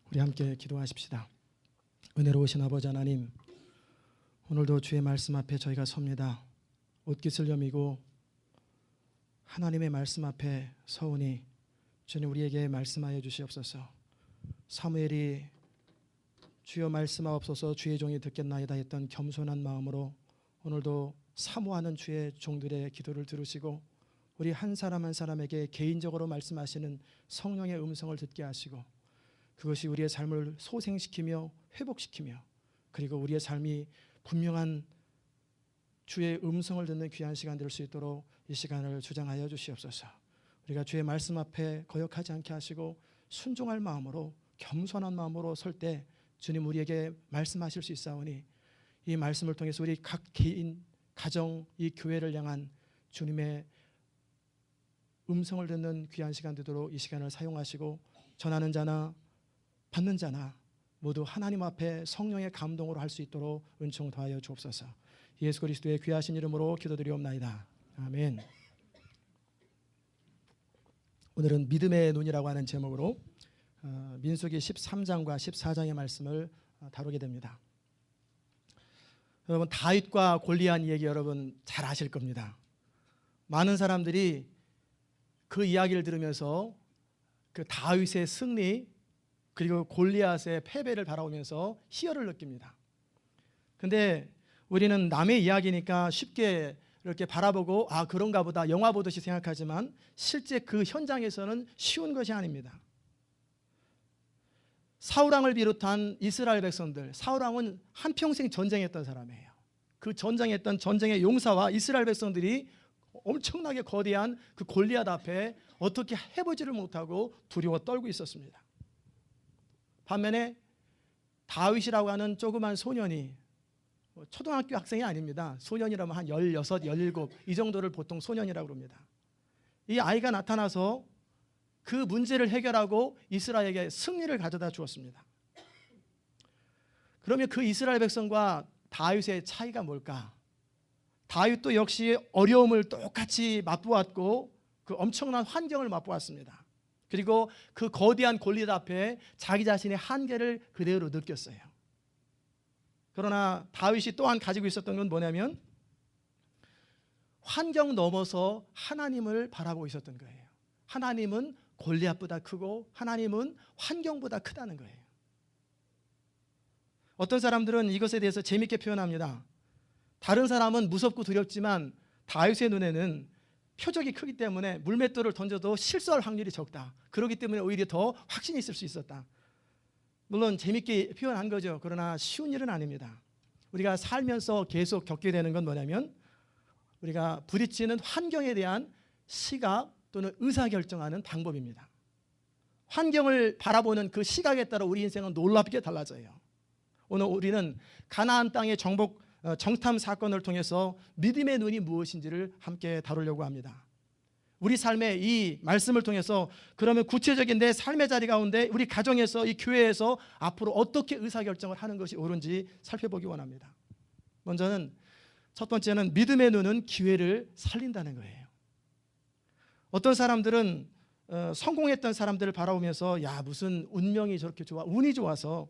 우리 함께 기도하십시다. 은혜로우신 아버지 하나님, 오늘도 주의 말씀 앞에 저희가 섭니다. 옷깃을 여미고 하나님의 말씀 앞에 서오니 주님 우리에게 말씀하여 주시옵소서. 사무엘이 주여 말씀하옵소서 주의 종이 듣겠나이다 했던 겸손한 마음으로 오늘도 사모하는 주의 종들의 기도를 들으시고 우리 한 사람 한 사람에게 개인적으로 말씀하시는 성령의 음성을 듣게 하시고 그것이 우리의 삶을 소생시키며 회복시키며 그리고 우리의 삶이 분명한 주의 음성을 듣는 귀한 시간 될 수 있도록 이 시간을 주장하여 주시옵소서. 우리가 주의 말씀 앞에 거역하지 않게 하시고 순종할 마음으로 겸손한 마음으로 설 때 주님 우리에게 말씀하실 수 있사오니 이 말씀을 통해서 우리 각 개인, 가정, 이 교회를 향한 주님의 음성을 듣는 귀한 시간 되도록 이 시간을 사용하시고 전하는 자나 받는 자나 모두 하나님 앞에 성령의 감동으로 할 수 있도록 은총 더하여 주옵소서. 예수 그리스도의 귀하신 이름으로 기도드리옵나이다. 아멘. 오늘은 믿음의 눈이라고 하는 제목으로 민수기 13장과 14장의 말씀을 다루게 됩니다. 여러분 다윗과 골리앗 얘기 여러분 잘 아실 겁니다. 많은 사람들이 그 이야기를 들으면서 그 다윗의 승리 그리고 골리앗의 패배를 바라보면서 희열을 느낍니다. 근데 우리는 남의 이야기니까 쉽게 이렇게 바라보고 아 그런가 보다 영화 보듯이 생각하지만 실제 그 현장에서는 쉬운 것이 아닙니다. 사울왕을 비롯한 이스라엘 백성들, 사울왕은 한평생 전쟁했던 사람이에요. 그 전쟁했던 전쟁의 용사와 이스라엘 백성들이 엄청나게 거대한 그 골리앗 앞에 어떻게 해보지를 못하고 두려워 떨고 있었습니다. 반면에 다윗이라고 하는 조그만 소년이 초등학교 학생이 아닙니다. 소년이라면 한 16, 17 이 정도를 보통 소년이라고 합니다. 이 아이가 나타나서 그 문제를 해결하고 이스라엘에게 승리를 가져다 주었습니다. 그러면 그 이스라엘 백성과 다윗의 차이가 뭘까? 다윗도 역시 어려움을 똑같이 맛보았고 그 엄청난 환경을 맛보았습니다. 그리고 그 거대한 골리앗 앞에 자기 자신의 한계를 그대로 느꼈어요. 그러나 다윗이 또한 가지고 있었던 건 뭐냐면 환경 넘어서 하나님을 바라보고 있었던 거예요. 하나님은 골리앗보다 크고 하나님은 환경보다 크다는 거예요. 어떤 사람들은 이것에 대해서 재밌게 표현합니다. 다른 사람은 무섭고 두렵지만 다윗의 눈에는 표적이 크기 때문에 물맷돌을 던져도 실수할 확률이 적다. 그렇기 때문에 오히려 더 확신이 있을 수 있었다. 물론 재밌게 표현한 거죠. 그러나 쉬운 일은 아닙니다. 우리가 살면서 계속 겪게 되는 건 뭐냐면 우리가 부딪히는 환경에 대한 시각 또는 의사결정하는 방법입니다. 환경을 바라보는 그 시각에 따라 우리 인생은 놀랍게 달라져요. 오늘 우리는 가나안 땅의 정탐 사건을 통해서 믿음의 눈이 무엇인지를 함께 다루려고 합니다. 우리 삶의 이 말씀을 통해서 그러면 구체적인 내 삶의 자리 가운데 우리 가정에서 이 교회에서 앞으로 어떻게 의사결정을 하는 것이 옳은지 살펴보기 원합니다. 먼저는 첫 번째는 믿음의 눈은 기회를 살린다는 거예요. 어떤 사람들은 성공했던 사람들을 바라보면서 야 무슨 운명이 저렇게 좋아 운이 좋아서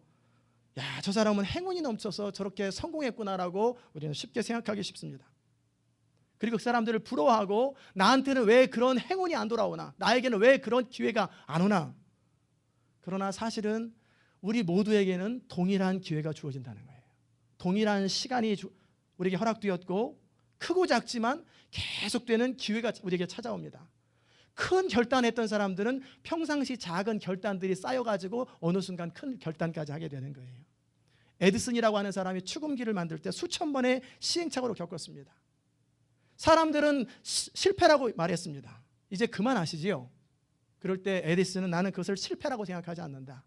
야, 저 사람은 행운이 넘쳐서 저렇게 성공했구나라고 우리는 쉽게 생각하기 쉽습니다. 그리고 그 사람들을 부러워하고 나한테는 왜 그런 행운이 안 돌아오나? 나에게는 왜 그런 기회가 안 오나? 그러나 사실은 우리 모두에게는 동일한 기회가 주어진다는 거예요. 동일한 시간이 우리에게 허락되었고 크고 작지만 계속되는 기회가 우리에게 찾아옵니다. 큰 결단했던 사람들은 평상시 작은 결단들이 쌓여가지고 어느 순간 큰 결단까지 하게 되는 거예요. 에디슨이라고 하는 사람이 축음기를 만들 때 수천 번의 시행착오를 겪었습니다. 사람들은 실패라고 말했습니다. 이제 그만하시지요. 그럴 때 에디슨은 나는 그것을 실패라고 생각하지 않는다.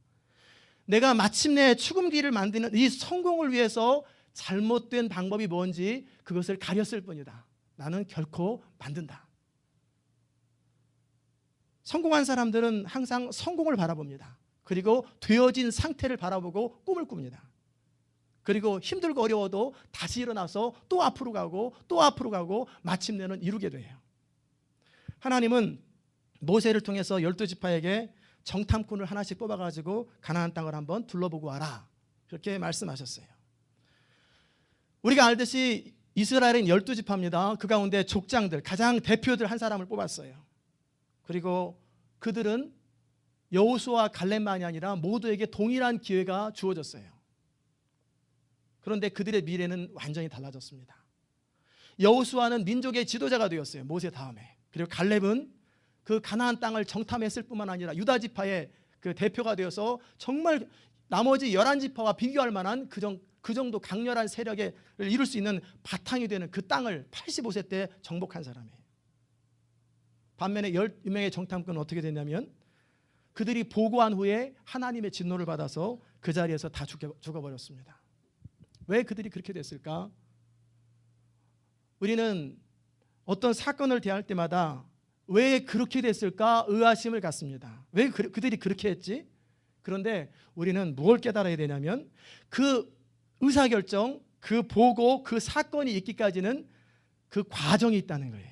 내가 마침내 축음기를 만드는 이 성공을 위해서 잘못된 방법이 뭔지 그것을 가렸을 뿐이다. 나는 결코 만든다. 성공한 사람들은 항상 성공을 바라봅니다. 그리고 되어진 상태를 바라보고 꿈을 꿉니다. 그리고 힘들고 어려워도 다시 일어나서 또 앞으로 가고 또 앞으로 가고 마침내는 이루게 돼요. 하나님은 모세를 통해서 12지파에게 정탐꾼을 하나씩 뽑아가지고 가나안 땅을 한번 둘러보고 와라. 그렇게 말씀하셨어요. 우리가 알듯이 이스라엘은 12지파입니다. 그 가운데 족장들, 가장 대표들 한 사람을 뽑았어요. 그리고 그들은 여호수아와 갈렙만이 아니라 모두에게 동일한 기회가 주어졌어요. 그런데 그들의 미래는 완전히 달라졌습니다. 여호수아는 민족의 지도자가 되었어요. 모세 다음에. 그리고 갈렙은 그 가나안 땅을 정탐했을 뿐만 아니라 유다 지파의 그 대표가 되어서 정말 나머지 11지파와 비교할 만한 그 정도 강렬한 세력을 이룰 수 있는 바탕이 되는 그 땅을 85세 때 정복한 사람이에요. 반면에 12명의 정탐꾼은 어떻게 됐냐면 그들이 보고한 후에 하나님의 진노를 받아서 그 자리에서 다 죽어버렸습니다. 왜 그들이 그렇게 됐을까? 우리는 어떤 사건을 대할 때마다 왜 그렇게 됐을까 의아심을 갖습니다. 왜 그들이 그렇게 했지? 그런데 우리는 뭘 깨달아야 되냐면 그 의사결정, 그 보고, 그 사건이 있기까지는 그 과정이 있다는 거예요.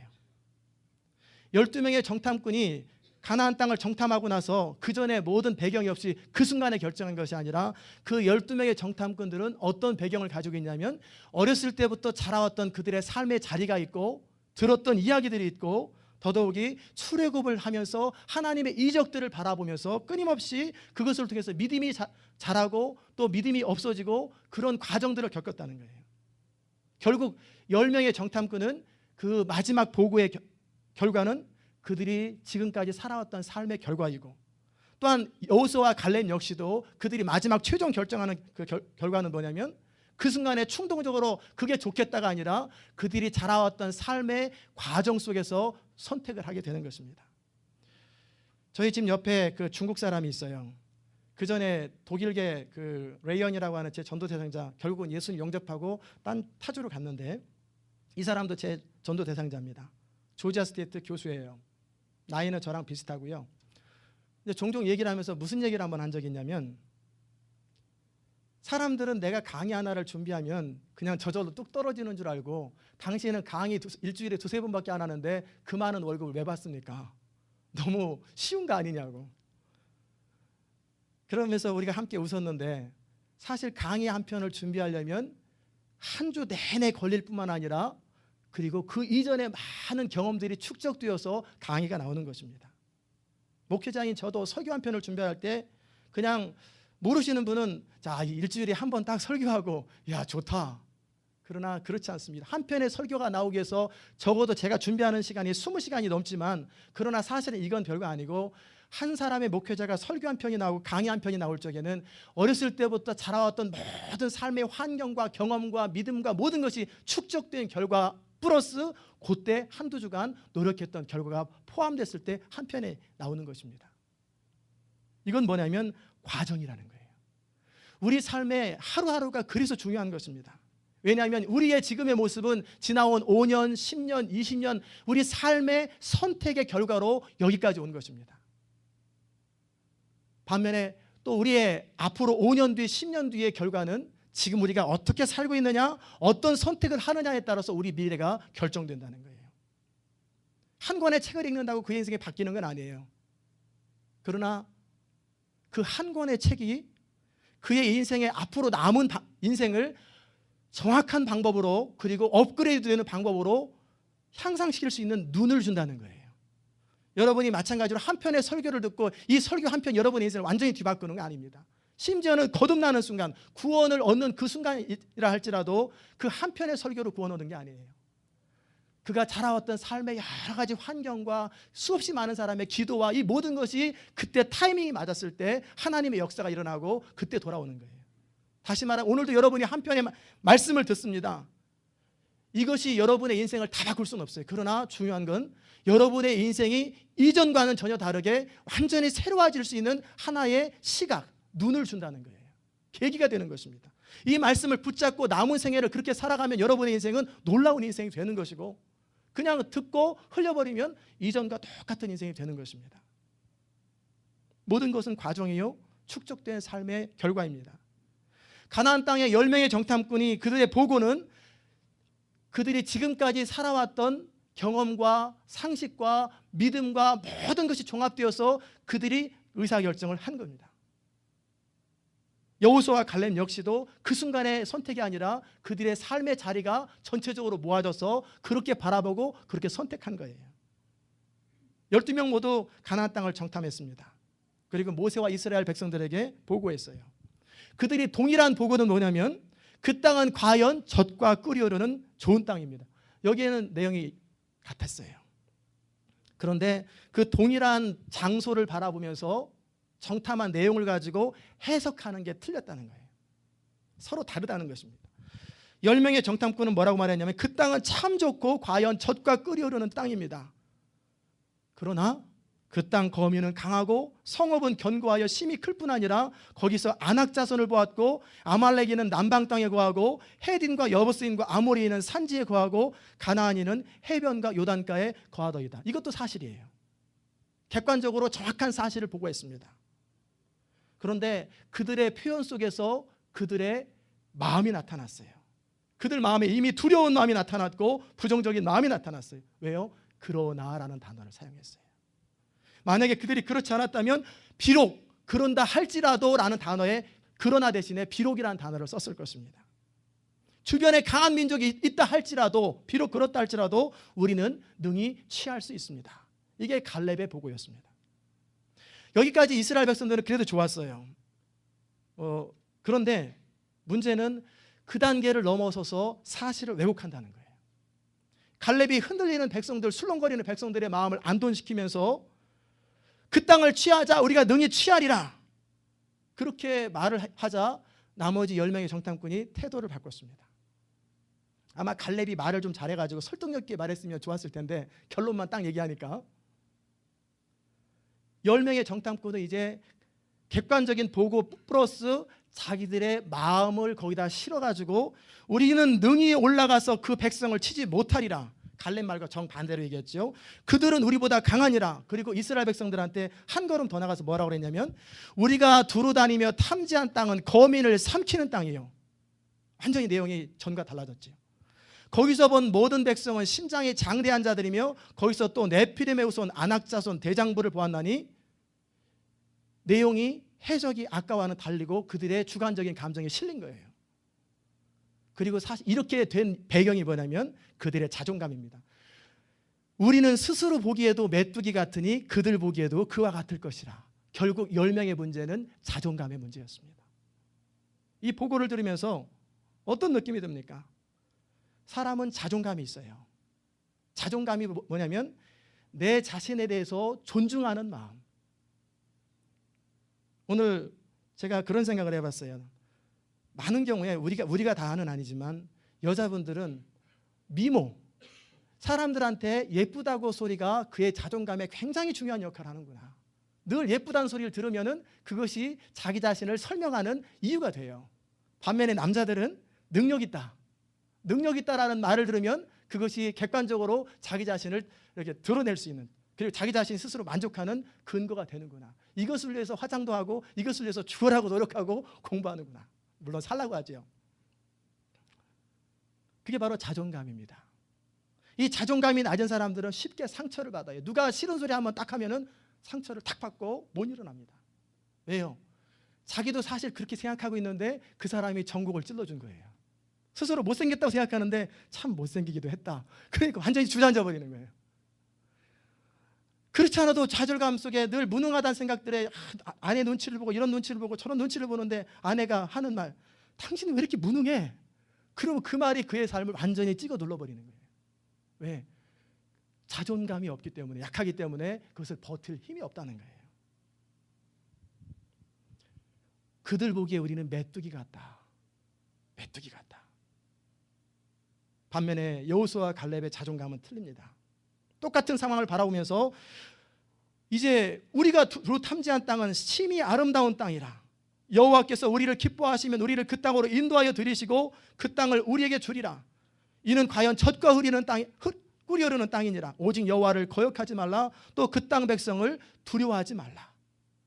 12명의 정탐꾼이 가나안 땅을 정탐하고 나서 그 전에 모든 배경이 없이 그 순간에 결정한 것이 아니라 그 12명의 정탐꾼들은 어떤 배경을 가지고 있냐면 어렸을 때부터 자라왔던 그들의 삶의 자리가 있고 들었던 이야기들이 있고 더더욱이 출애굽을 하면서 하나님의 이적들을 바라보면서 끊임없이 그것을 통해서 믿음이 자라고 또 믿음이 없어지고 그런 과정들을 겪었다는 거예요. 결국 10명의 정탐꾼은 그 마지막 보고의 결과는 그들이 지금까지 살아왔던 삶의 결과이고 또한 여호수아와 갈렙 역시도 그들이 마지막 최종 결정하는 그 결과는 뭐냐면 그 순간에 충동적으로 그게 좋겠다가 아니라 그들이 자라왔던 삶의 과정 속에서 선택을 하게 되는 것입니다. 저희 집 옆에 그 중국 사람이 있어요. 그 전에 독일계 그 레이언이라고 하는 제 전도 대상자 결국은 예수님 영접하고 딴 타주로 갔는데 이 사람도 제 전도 대상자입니다. 조지아 스테이트 교수예요. 나이는 저랑 비슷하고요. 근데 종종 얘기를 하면서 무슨 얘기를 한번 한 적이 있냐면 사람들은 내가 강의 하나를 준비하면 그냥 저절로 뚝 떨어지는 줄 알고 당신은 강의 일주일에 2-3번밖에 안 하는데 그 많은 월급을 왜 받습니까? 너무 쉬운 거 아니냐고. 그러면서 우리가 함께 웃었는데 사실 강의 한 편을 준비하려면 한 주 내내 걸릴 뿐만 아니라 그리고 그 이전에 많은 경험들이 축적되어서 강의가 나오는 것입니다. 목회자인 저도 설교 한 편을 준비할 때 그냥 모르시는 분은 자 일주일에 한 번 딱 설교하고 야 좋다. 그러나 그렇지 않습니다. 한 편의 설교가 나오기 위해서 적어도 제가 준비하는 시간이 20시간이 넘지만 그러나 사실은 이건 별거 아니고 한 사람의 목회자가 설교 한 편이 나오고 강의 한 편이 나올 적에는 어렸을 때부터 자라왔던 모든 삶의 환경과 경험과 믿음과 모든 것이 축적된 결과 플러스 그때 한두 주간 노력했던 결과가 포함됐을 때 한 편에 나오는 것입니다. 이건 뭐냐면 과정이라는 거예요. 우리 삶의 하루하루가 그래서 중요한 것입니다. 왜냐하면 우리의 지금의 모습은 지나온 5년, 10년, 20년 우리 삶의 선택의 결과로 여기까지 온 것입니다. 반면에 또 우리의 앞으로 5년 뒤, 10년 뒤의 결과는 지금 우리가 어떻게 살고 있느냐, 어떤 선택을 하느냐에 따라서 우리 미래가 결정된다는 거예요. 한 권의 책을 읽는다고 그 인생이 바뀌는 건 아니에요. 그러나 그 한 권의 책이 그의 인생의 앞으로 남은 인생을 정확한 방법으로 그리고 업그레이드 되는 방법으로 향상시킬 수 있는 눈을 준다는 거예요. 여러분이 마찬가지로 한 편의 설교를 듣고 이 설교 한 편 여러분의 인생을 완전히 뒤바꾸는 게 아닙니다. 심지어는 거듭나는 순간 구원을 얻는 그 순간이라 할지라도 그 한 편의 설교로 구원 얻는 게 아니에요. 그가 자라왔던 삶의 여러 가지 환경과 수없이 많은 사람의 기도와 이 모든 것이 그때 타이밍이 맞았을 때 하나님의 역사가 일어나고 그때 돌아오는 거예요. 다시 말하면 오늘도 여러분이 한 편의 말씀을 듣습니다. 이것이 여러분의 인생을 다 바꿀 수는 없어요. 그러나 중요한 건 여러분의 인생이 이전과는 전혀 다르게 완전히 새로워질 수 있는 하나의 시각, 눈을 준다는 거예요. 계기가 되는 것입니다. 이 말씀을 붙잡고 남은 생애를 그렇게 살아가면 여러분의 인생은 놀라운 인생이 되는 것이고 그냥 듣고 흘려버리면 이전과 똑같은 인생이 되는 것입니다. 모든 것은 과정이요 축적된 삶의 결과입니다. 가나안 땅의 10명의 정탐꾼이 그들의 보고는 그들이 지금까지 살아왔던 경험과 상식과 믿음과 모든 것이 종합되어서 그들이 의사결정을 한 겁니다. 여호수아와 갈렙 역시도 그 순간의 선택이 아니라 그들의 삶의 자리가 전체적으로 모아져서 그렇게 바라보고 그렇게 선택한 거예요. 12명 모두 가나안 땅을 정탐했습니다. 그리고 모세와 이스라엘 백성들에게 보고했어요. 그들이 동일한 보고는 뭐냐면 그 땅은 과연 젖과 꿀이 흐르는 좋은 땅입니다. 여기에는 내용이 같았어요. 그런데 그 동일한 장소를 바라보면서 정탐한 내용을 가지고 해석하는 게 틀렸다는 거예요. 서로 다르다는 것입니다. 10명의 정탐꾼은 뭐라고 말했냐면 그 땅은 참 좋고 과연 젖과 꿀이 흐르는 땅입니다. 그러나 그 땅 거민은 강하고 성읍은 견고하여 심히 클 뿐 아니라 거기서 아낙 자손을 보았고 아말렉인은 남방 땅에 거하고 헤딘과 여부스인과 아모리인은 산지에 거하고 가나안인은 해변과 요단가에 거하더이다. 이것도 사실이에요. 객관적으로 정확한 사실을 보고했습니다. 그런데 그들의 표현 속에서 그들의 마음이 나타났어요. 그들 마음에 이미 두려운 마음이 나타났고 부정적인 마음이 나타났어요. 왜요? 그러나라는 단어를 사용했어요. 만약에 그들이 그렇지 않았다면 비록 그런다 할지라도 라는 단어에 그러나 대신에 비록이라는 단어를 썼을 것입니다. 주변에 강한 민족이 있다 할지라도 비록 그렇다 할지라도 우리는 능히 취할 수 있습니다. 이게 갈렙의 보고였습니다. 여기까지 이스라엘 백성들은 그래도 좋았어요. 그런데 문제는 그 단계를 넘어서서 사실을 왜곡한다는 거예요. 갈렙이 흔들리는 백성들, 술렁거리는 백성들의 마음을 안돈시키면서 그 땅을 취하자, 우리가 능히 취하리라, 그렇게 말을 하자 나머지 10명의 정탐꾼이 태도를 바꿨습니다. 아마 갈렙이 말을 좀 잘해가지고 설득력 있게 말했으면 좋았을 텐데 결론만 딱 얘기하니까 10명의 정탐꾼은 이제 객관적인 보고 플러스 자기들의 마음을 거기다 실어가지고 우리는 능히 올라가서 그 백성을 치지 못하리라. 갈렙 말과 정반대로 얘기했죠. 그들은 우리보다 강하니라. 그리고 이스라엘 백성들한테 한 걸음 더 나가서 뭐라고 그랬냐면 우리가 두루 다니며 탐지한 땅은 거민을 삼키는 땅이에요. 완전히 내용이 전과 달라졌죠. 거기서 본 모든 백성은 심장이 장대한 자들이며 거기서 또 네피림의 후손 아낙자손 대장부를 보았나니 내용이 해석이 아까와는 달리고 그들의 주관적인 감정에 실린 거예요. 그리고 사실 이렇게 된 배경이 뭐냐면 그들의 자존감입니다. 우리는 스스로 보기에도 메뚜기 같으니 그들 보기에도 그와 같을 것이라. 결국 10명의 문제는 자존감의 문제였습니다. 이 보고를 들으면서 어떤 느낌이 듭니까? 사람은 자존감이 있어요. 자존감이 뭐냐면 내 자신에 대해서 존중하는 마음. 오늘 제가 그런 생각을 해봤어요. 많은 경우에 우리가 다는 아니지만 여자분들은 미모, 사람들한테 예쁘다고 소리가 그의 자존감에 굉장히 중요한 역할을 하는구나. 늘 예쁘다는 소리를 들으면은 그것이 자기 자신을 설명하는 이유가 돼요. 반면에 남자들은 능력 있다라는 말을 들으면 그것이 객관적으로 자기 자신을 이렇게 드러낼 수 있는, 그리고 자기 자신이 스스로 만족하는 근거가 되는구나. 이것을 위해서 화장도 하고 이것을 위해서 죽으라고 노력하고 공부하는구나. 물론 살라고 하죠. 그게 바로 자존감입니다. 이 자존감이 낮은 사람들은 쉽게 상처를 받아요. 누가 싫은 소리 한번 딱 하면은 상처를 탁 받고 못 일어납니다. 왜요? 자기도 사실 그렇게 생각하고 있는데 그 사람이 전곡을 찔러준 거예요. 스스로 못생겼다고 생각하는데 참 못생기기도 했다. 그러니까 완전히 주저앉아 버리는 거예요. 그렇지 않아도 좌절감 속에 늘 무능하다는 생각들에 아내 눈치를 보고 이런 눈치를 보고 저런 눈치를 보는데 아내가 하는 말, 당신은 왜 이렇게 무능해? 그러면 그 말이 그의 삶을 완전히 찍어 눌러버리는 거예요. 왜? 자존감이 없기 때문에, 약하기 때문에 그것을 버틸 힘이 없다는 거예요. 그들 보기에 우리는 메뚜기 같다. 메뚜기 같다. 반면에 여호수아와 갈렙의 자존감은 틀립니다. 똑같은 상황을 바라보면서 이제 우리가 두루 탐지한 땅은 심히 아름다운 땅이라. 여호와께서 우리를 기뻐하시면 우리를 그 땅으로 인도하여 들이시고 그 땅을 우리에게 주리라. 이는 과연 젖과 꿀이 흐르는 땅이니라. 오직 여호와를 거역하지 말라. 또 그 땅 백성을 두려워하지 말라.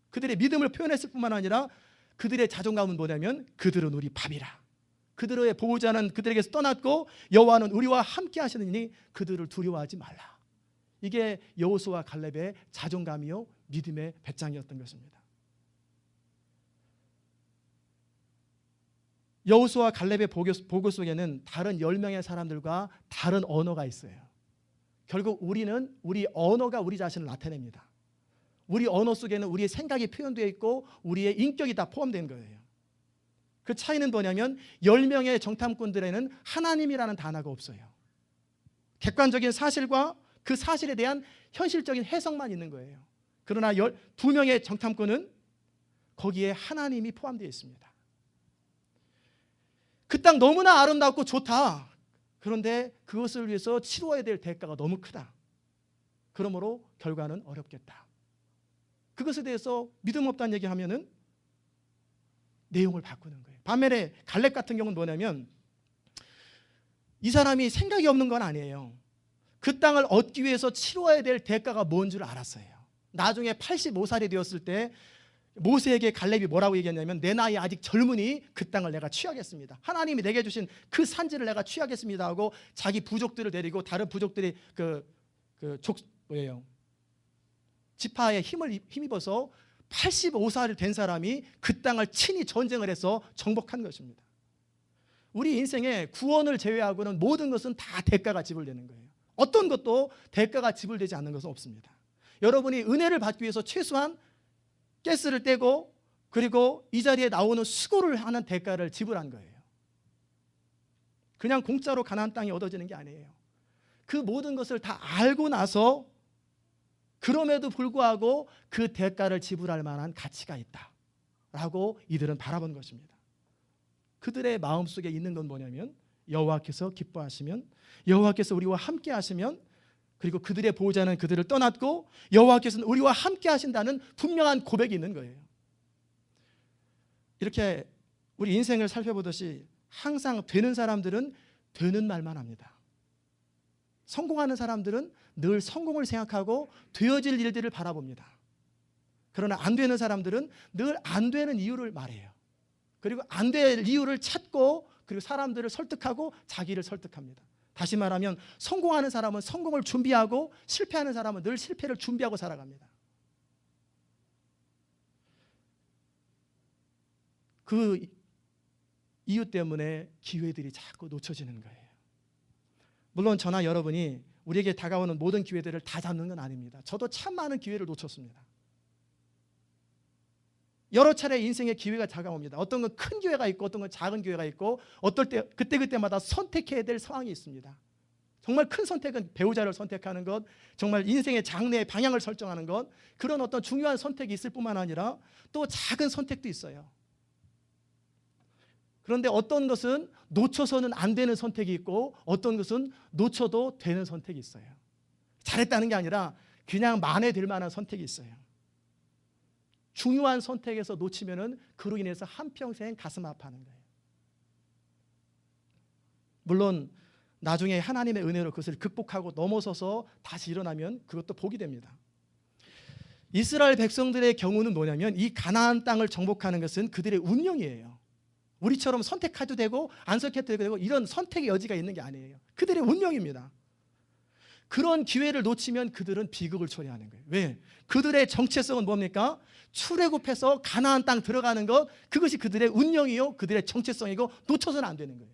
그들의 믿음을 표현했을 뿐만 아니라 그들의 자존감은 뭐냐면 그들은 우리 밥이라. 그들의 보호자는 그들에게서 떠났고 여호와는 우리와 함께 하시느니 그들을 두려워하지 말라. 이게 여호수아와 갈렙의 자존감이요 믿음의 배짱이었던 것입니다. 여호수아와 갈렙의 보고 속에는 다른 10명의 사람들과 다른 언어가 있어요. 결국 우리는 우리 언어가 우리 자신을 나타냅니다. 우리 언어 속에는 우리의 생각이 표현되어 있고 우리의 인격이 다 포함된 거예요. 그 차이는 뭐냐면 10명의 정탐꾼들에는 하나님이라는 단어가 없어요. 객관적인 사실과 그 사실에 대한 현실적인 해석만 있는 거예요. 그러나 2명의 정탐꾼은 거기에 하나님이 포함되어 있습니다. 그 땅 너무나 아름답고 좋다. 그런데 그것을 위해서 치러야 될 대가가 너무 크다. 그러므로 결과는 어렵겠다. 그것에 대해서 믿음 없다는 얘기하면은 내용을 바꾸는 거예요. 반면에 갈렙 같은 경우는 뭐냐면 이 사람이 생각이 없는 건 아니에요. 그 땅을 얻기 위해서 치러야 될 대가가 뭔 줄 알았어요. 나중에 85살이 되었을 때 모세에게 갈렙이 뭐라고 얘기했냐면 내 나이 아직 젊으니 그 땅을 내가 취하겠습니다. 하나님이 내게 주신 그 산지를 내가 취하겠습니다 하고 자기 부족들을 데리고 다른 부족들이 지파에 힘입어서 85살이 된 사람이 그 땅을 친히 전쟁을 해서 정복한 것입니다. 우리 인생에 구원을 제외하고는 모든 것은 다 대가가 지불되는 거예요. 어떤 것도 대가가 지불되지 않는 것은 없습니다. 여러분이 은혜를 받기 위해서 최소한 가스를 떼고 그리고 이 자리에 나오는 수고를 하는 대가를 지불한 거예요. 그냥 공짜로 가나안 땅이 얻어지는 게 아니에요. 그 모든 것을 다 알고 나서 그럼에도 불구하고 그 대가를 지불할 만한 가치가 있다라고 이들은 바라본 것입니다. 그들의 마음속에 있는 건 뭐냐면 여호와께서 기뻐하시면, 여호와께서 우리와 함께 하시면, 그리고 그들의 보호자는 그들을 떠났고 여호와께서는 우리와 함께 하신다는 분명한 고백이 있는 거예요. 이렇게 우리 인생을 살펴보듯이 항상 되는 사람들은 되는 말만 합니다. 성공하는 사람들은 늘 성공을 생각하고 되어질 일들을 바라봅니다. 그러나 안 되는 사람들은 늘 안 되는 이유를 말해요. 그리고 안 될 이유를 찾고 그리고 사람들을 설득하고 자기를 설득합니다. 다시 말하면 성공하는 사람은 성공을 준비하고 실패하는 사람은 늘 실패를 준비하고 살아갑니다. 그 이유 때문에 기회들이 자꾸 놓쳐지는 거예요. 물론 저나 여러분이 우리에게 다가오는 모든 기회들을 다 잡는 건 아닙니다. 저도 참 많은 기회를 놓쳤습니다. 여러 차례 인생의 기회가 다가옵니다. 어떤 건 큰 기회가 있고 어떤 건 작은 기회가 있고 어떨 때 그때마다 선택해야 될 상황이 있습니다. 정말 큰 선택은 배우자를 선택하는 것, 정말 인생의 장래의 방향을 설정하는 것, 그런 어떤 중요한 선택이 있을 뿐만 아니라 또 작은 선택도 있어요. 그런데 어떤 것은 놓쳐서는 안 되는 선택이 있고 어떤 것은 놓쳐도 되는 선택이 있어요. 잘했다는 게 아니라 그냥 만회될 만한 선택이 있어요. 중요한 선택에서 놓치면은 그로 인해서 한평생 가슴 아파하는 거예요. 물론 나중에 하나님의 은혜로 그것을 극복하고 넘어서서 다시 일어나면 그것도 복이 됩니다. 이스라엘 백성들의 경우는 뭐냐면 이 가나안 땅을 정복하는 것은 그들의 운명이에요. 우리처럼 선택해도 되고 안 선택해도 되고 이런 선택의 여지가 있는 게 아니에요. 그들의 운명입니다. 그런 기회를 놓치면 그들은 비극을 초래하는 거예요. 왜? 그들의 정체성은 뭡니까? 출애굽해서 가나안 땅 들어가는 것, 그것이 그들의 운명이요 그들의 정체성이고 놓쳐서는 안 되는 거예요.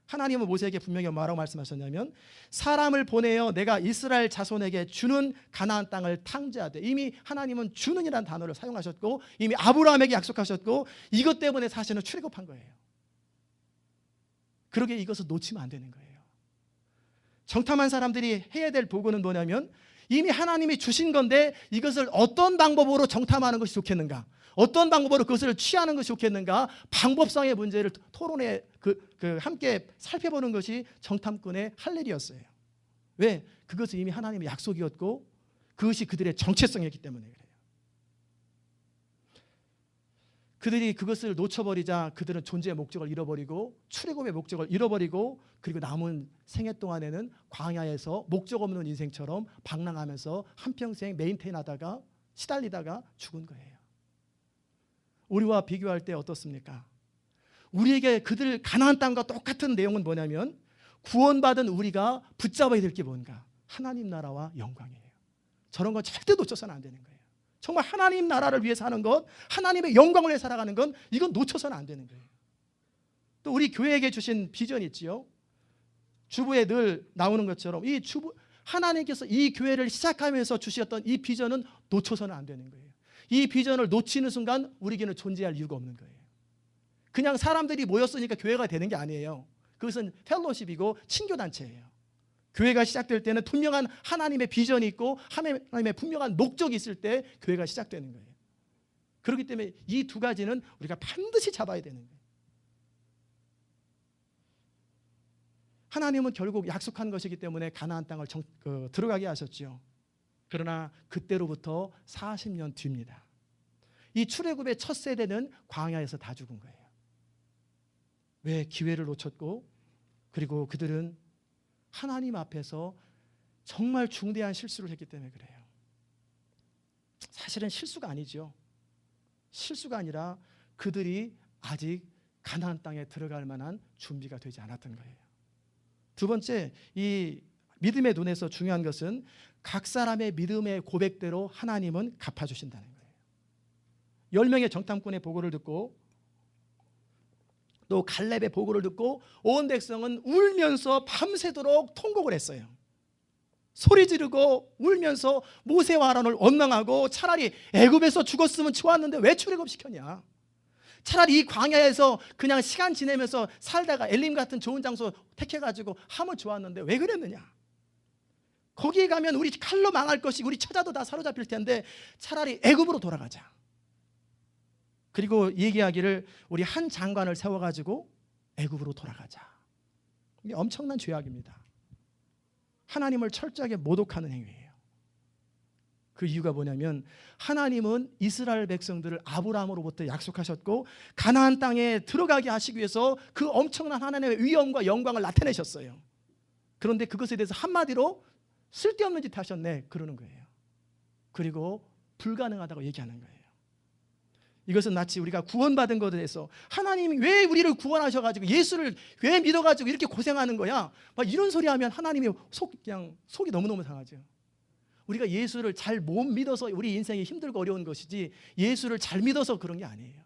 하나님은 모세에게 분명히 뭐라고 말씀하셨냐면 사람을 보내어 내가 이스라엘 자손에게 주는 가나안 땅을 탕제하되, 이미 하나님은 주는이라는 단어를 사용하셨고 이미 아브라함에게 약속하셨고 이것 때문에 사실은 출애굽한 거예요. 그러기에 이것을 놓치면 안 되는 거예요. 정탐한 사람들이 해야 될 보고는 뭐냐면 이미 하나님이 주신 건데 이것을 어떤 방법으로 정탐하는 것이 좋겠는가, 어떤 방법으로 그것을 취하는 것이 좋겠는가, 방법상의 문제를 토론해 함께 살펴보는 것이 정탐꾼의 할 일이었어요. 왜? 그것은 이미 하나님의 약속이었고 그것이 그들의 정체성이었기 때문에 그래요. 그들이 그것을 놓쳐버리자 그들은 존재의 목적을 잃어버리고 출애굽의 목적을 잃어버리고 그리고 남은 생애 동안에는 광야에서 목적 없는 인생처럼 방랑하면서 한평생 메인테인하다가 시달리다가 죽은 거예요. 우리와 비교할 때 어떻습니까? 우리에게 그들 가나안 땅과 똑같은 내용은 뭐냐면 구원받은 우리가 붙잡아야 될 게 뭔가? 하나님 나라와 영광이에요. 저런 거 절대 놓쳐서는 안 되는 거예요. 정말 하나님 나라를 위해 사는 것, 하나님의 영광을 위해 살아가는 건 이건 놓쳐서는 안 되는 거예요. 또 우리 교회에게 주신 비전이 있지요. 주부에 늘 나오는 것처럼 이 주부 하나님께서 이 교회를 시작하면서 주셨던 이 비전은 놓쳐서는 안 되는 거예요. 이 비전을 놓치는 순간 우리에게는 존재할 이유가 없는 거예요. 그냥 사람들이 모였으니까 교회가 되는 게 아니에요. 그것은 펠로십이고 친교단체예요. 교회가 시작될 때는 분명한 하나님의 비전이 있고 하나님의 분명한 목적이 있을 때 교회가 시작되는 거예요. 그렇기 때문에 이 두 가지는 우리가 반드시 잡아야 되는 거예요. 하나님은 결국 약속한 것이기 때문에 가나안 땅을 들어가게 하셨죠. 그러나 그때로부터 40년 뒤입니다. 이 출애굽의 첫 세대는 광야에서 다 죽은 거예요. 왜? 기회를 놓쳤고, 그리고 그들은 하나님 앞에서 정말 중대한 실수를 했기 때문에 그래요. 사실은 실수가 아니죠. 실수가 아니라 그들이 아직 가나안 땅에 들어갈 만한 준비가 되지 않았던 거예요. 두 번째, 이 믿음의 눈에서 중요한 것은 각 사람의 믿음의 고백대로 하나님은 갚아주신다는 거예요. 10명의 정탐꾼의 보고를 듣고 또 갈렙의 보고를 듣고 온 백성은 울면서 밤새도록 통곡을 했어요. 소리 지르고 울면서 모세와 아론을 원망하고 차라리 애굽에서 죽었으면 좋았는데 왜 출애굽시켰냐. 차라리 이 광야에서 그냥 시간 지내면서 살다가 엘림 같은 좋은 장소 택해가지고 하면 좋았는데 왜 그랬느냐. 거기에 가면 우리 칼로 망할 것이고 우리 처자도 다 사로잡힐 텐데 차라리 애굽으로 돌아가자. 그리고 얘기하기를 우리 한 장관을 세워가지고 애굽으로 돌아가자. 이게 엄청난 죄악입니다. 하나님을 철저하게 모독하는 행위예요. 그 이유가 뭐냐면 하나님은 이스라엘 백성들을 아브라함으로부터 약속하셨고 가나안 땅에 들어가게 하시기 위해서 그 엄청난 하나님의 위엄과 영광을 나타내셨어요. 그런데 그것에 대해서 한마디로 쓸데없는 짓 하셨네 그러는 거예요. 그리고 불가능하다고 얘기하는 거예요. 이것은 마치 우리가 구원받은 것에 대해서 하나님이 왜 우리를 구원하셔가지고 예수를 왜 믿어가지고 이렇게 고생하는 거야, 막 이런 소리 하면 하나님이 그냥 속이 너무너무 상하죠. 우리가 예수를 잘 못 믿어서 우리 인생이 힘들고 어려운 것이지 예수를 잘 믿어서 그런 게 아니에요.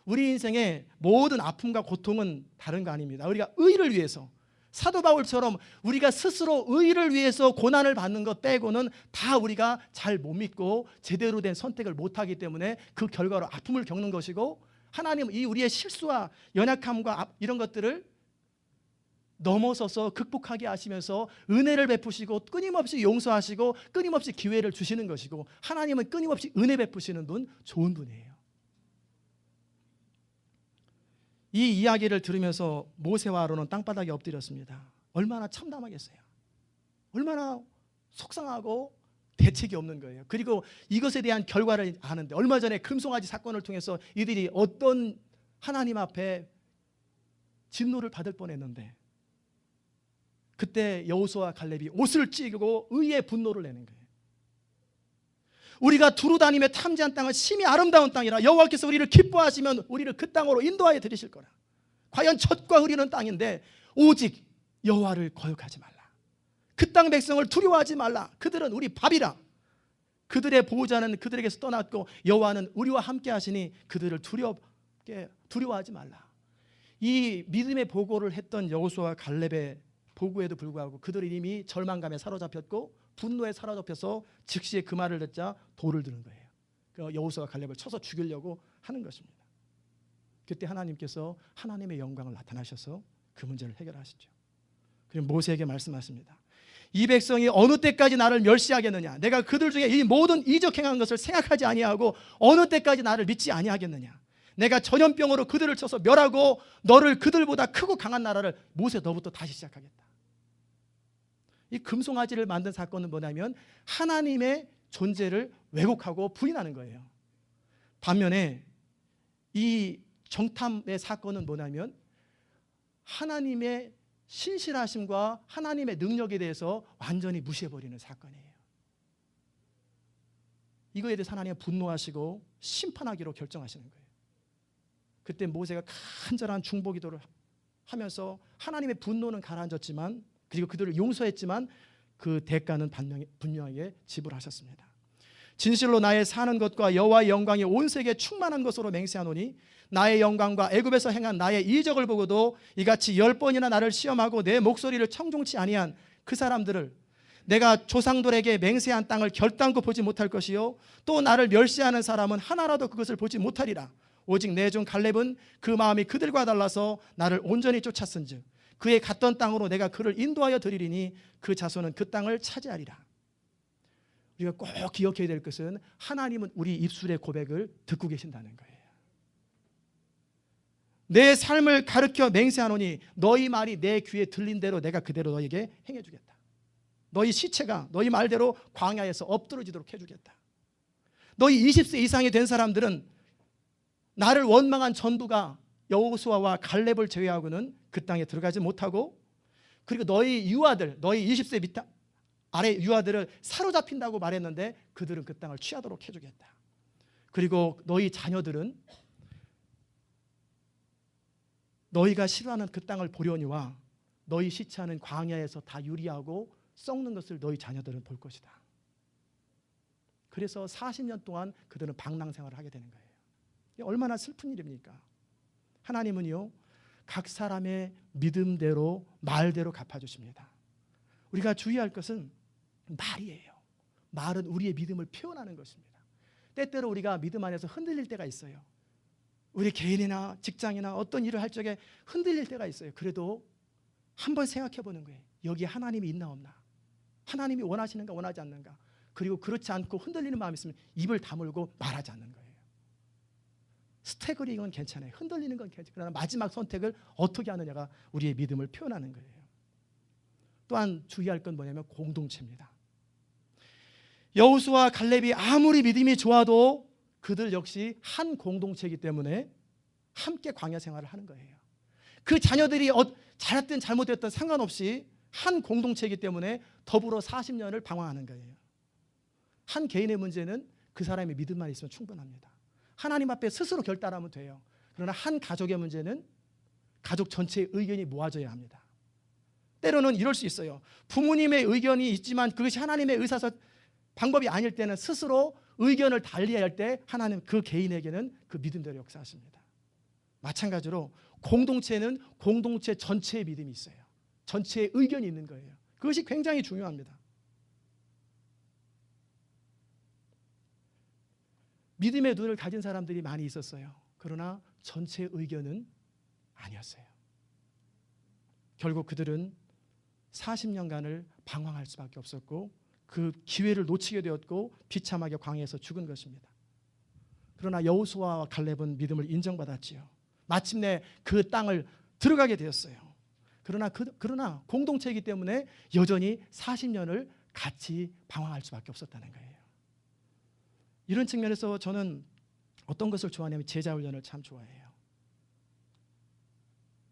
우리 인생의 모든 아픔과 고통은 다른 거 아닙니다. 우리가 의를 위해서, 사도 바울처럼 우리가 스스로 의를 위해서 고난을 받는 것 빼고는 다 우리가 잘 못 믿고 제대로 된 선택을 못하기 때문에 그 결과로 아픔을 겪는 것이고, 하나님은 이 우리의 실수와 연약함과 이런 것들을 넘어서서 극복하게 하시면서 은혜를 베푸시고 끊임없이 용서하시고 끊임없이 기회를 주시는 것이고, 하나님은 끊임없이 은혜 베푸시는 분, 좋은 분이에요. 이 이야기를 들으면서 모세와 아론은 땅바닥에 엎드렸습니다. 얼마나 참담하겠어요. 얼마나 속상하고 대책이 없는 거예요. 그리고 이것에 대한 결과를 아는데, 얼마 전에 금송아지 사건을 통해서 이들이 어떤 하나님 앞에 진노를 받을 뻔했는데, 그때 여호수아와 갈렙이 옷을 찢고 의의 분노를 내는 거예요. 우리가 두루 다니며 탐지한 땅은 심히 아름다운 땅이라 여호와께서 우리를 기뻐하시면 우리를 그 땅으로 인도하여 드리실 거라. 과연 젖과 흐리는 땅인데 오직 여호와를 거역하지 말라. 그 땅 백성을 두려워하지 말라. 그들은 우리 밥이라. 그들의 보호자는 그들에게서 떠났고 여호와는 우리와 함께 하시니 그들을 두려워하지 말라. 이 믿음의 보고를 했던 여호수아와 갈렙의 보고에도 불구하고 그들이 이미 절망감에 사로잡혔고 분노에 사로잡혀서 즉시에 그 말을 듣자 돌을 드는 거예요. 그 여호수아와 갈렙을 쳐서 죽이려고 하는 것입니다. 그때 하나님께서 하나님의 영광을 나타나셔서 그 문제를 해결하시죠. 그리고 모세에게 말씀하십니다. 이 백성이 어느 때까지 나를 멸시하겠느냐. 내가 그들 중에 이 모든 이적 행한 것을 생각하지 아니하고 어느 때까지 나를 믿지 아니하겠느냐. 내가 전염병으로 그들을 쳐서 멸하고 너를 그들보다 크고 강한 나라를 모세 너부터 다시 시작하겠다. 이 금송아지를 만든 사건은 뭐냐면 하나님의 존재를 왜곡하고 부인하는 거예요. 반면에 이 정탐의 사건은 뭐냐면 하나님의 신실하심과 하나님의 능력에 대해서 완전히 무시해버리는 사건이에요. 이거에 대해서 하나님은 분노하시고 심판하기로 결정하시는 거예요. 그때 모세가 간절한 중보기도를 하면서 하나님의 분노는 가라앉았지만, 그리고 그들을 용서했지만 그 대가는 분명하게 지불하셨습니다. 진실로 나의 사는 것과 여호와의 영광이 온 세계에 충만한 것으로 맹세하노니 나의 영광과 애굽에서 행한 나의 이적을 보고도 이같이 10번이나 나를 시험하고 내 목소리를 청종치 아니한 그 사람들을 내가 조상들에게 맹세한 땅을 결단코 보지 못할 것이요 또 나를 멸시하는 사람은 하나라도 그것을 보지 못하리라. 오직 내 종 갈렙은 그 마음이 그들과 달라서 나를 온전히 쫓았은즉 그의 갔던 땅으로 내가 그를 인도하여 드리리니 그 자손은 그 땅을 차지하리라. 우리가 꼭 기억해야 될 것은 하나님은 우리 입술의 고백을 듣고 계신다는 거예요. 내 삶을 가르쳐 맹세하노니 너희 말이 내 귀에 들린 대로 내가 그대로 너에게 행해주겠다. 너희 시체가 너희 말대로 광야에서 엎드러지도록 해주겠다. 너희 20세 이상이 된 사람들은 나를 원망한 전부가 여호수아와 갈렙을 제외하고는 그 땅에 들어가지 못하고, 그리고 너희 유아들, 너희 20세 밑 아래 유아들을 사로잡힌다고 말했는데 그들은 그 땅을 취하도록 해주겠다. 그리고 너희 자녀들은 너희가 싫어하는 그 땅을 보려니와 너희 시체하는 광야에서 다 유리하고 썩는 것을 너희 자녀들은 볼 것이다. 그래서 40년 동안 그들은 방랑생활을 하게 되는 거예요. 얼마나 슬픈 일입니까? 하나님은요, 각 사람의 믿음대로 말대로 갚아주십니다. 우리가 주의할 것은 말이에요. 말은 우리의 믿음을 표현하는 것입니다. 때때로 우리가 믿음 안에서 흔들릴 때가 있어요. 우리 개인이나 직장이나 어떤 일을 할 적에 흔들릴 때가 있어요. 그래도 한번 생각해 보는 거예요. 여기에 하나님이 있나 없나? 하나님이 원하시는가 원하지 않는가? 그리고 그렇지 않고 흔들리는 마음이 있으면 입을 다물고 말하지 않는 거예요. 스태그링은 괜찮아요. 흔들리는 건 괜찮아요. 그러나 마지막 선택을 어떻게 하느냐가 우리의 믿음을 표현하는 거예요. 또한 주의할 건 뭐냐면 공동체입니다. 여호수아와 갈렙이 아무리 믿음이 좋아도 그들 역시 한 공동체이기 때문에 함께 광야 생활을 하는 거예요. 그 자녀들이 잘했든 잘못됐든 상관없이 한 공동체이기 때문에 더불어 40년을 방황하는 거예요. 한 개인의 문제는 그 사람의 믿음만 있으면 충분합니다. 하나님 앞에 스스로 결단하면 돼요. 그러나 한 가족의 문제는 가족 전체의 의견이 모아져야 합니다. 때로는 이럴 수 있어요. 부모님의 의견이 있지만 그것이 하나님의 의사서 방법이 아닐 때는 스스로 의견을 달리할 때 하나님 그 개인에게는 그 믿음대로 역사하십니다. 마찬가지로 공동체는 공동체 전체의 믿음이 있어요. 전체의 의견이 있는 거예요. 그것이 굉장히 중요합니다. 믿음의 눈을 가진 사람들이 많이 있었어요. 그러나 전체의 의견은 아니었어요. 결국 그들은 40년간을 방황할 수밖에 없었고 그 기회를 놓치게 되었고 비참하게 광야에서 죽은 것입니다. 그러나 여호수아와 갈렙은 믿음을 인정받았지요. 마침내 그 땅을 들어가게 되었어요. 그러나 공동체이기 때문에 여전히 40년을 같이 방황할 수밖에 없었다는 거예요. 이런 측면에서 저는 어떤 것을 좋아하냐면 제자훈련을 참 좋아해요.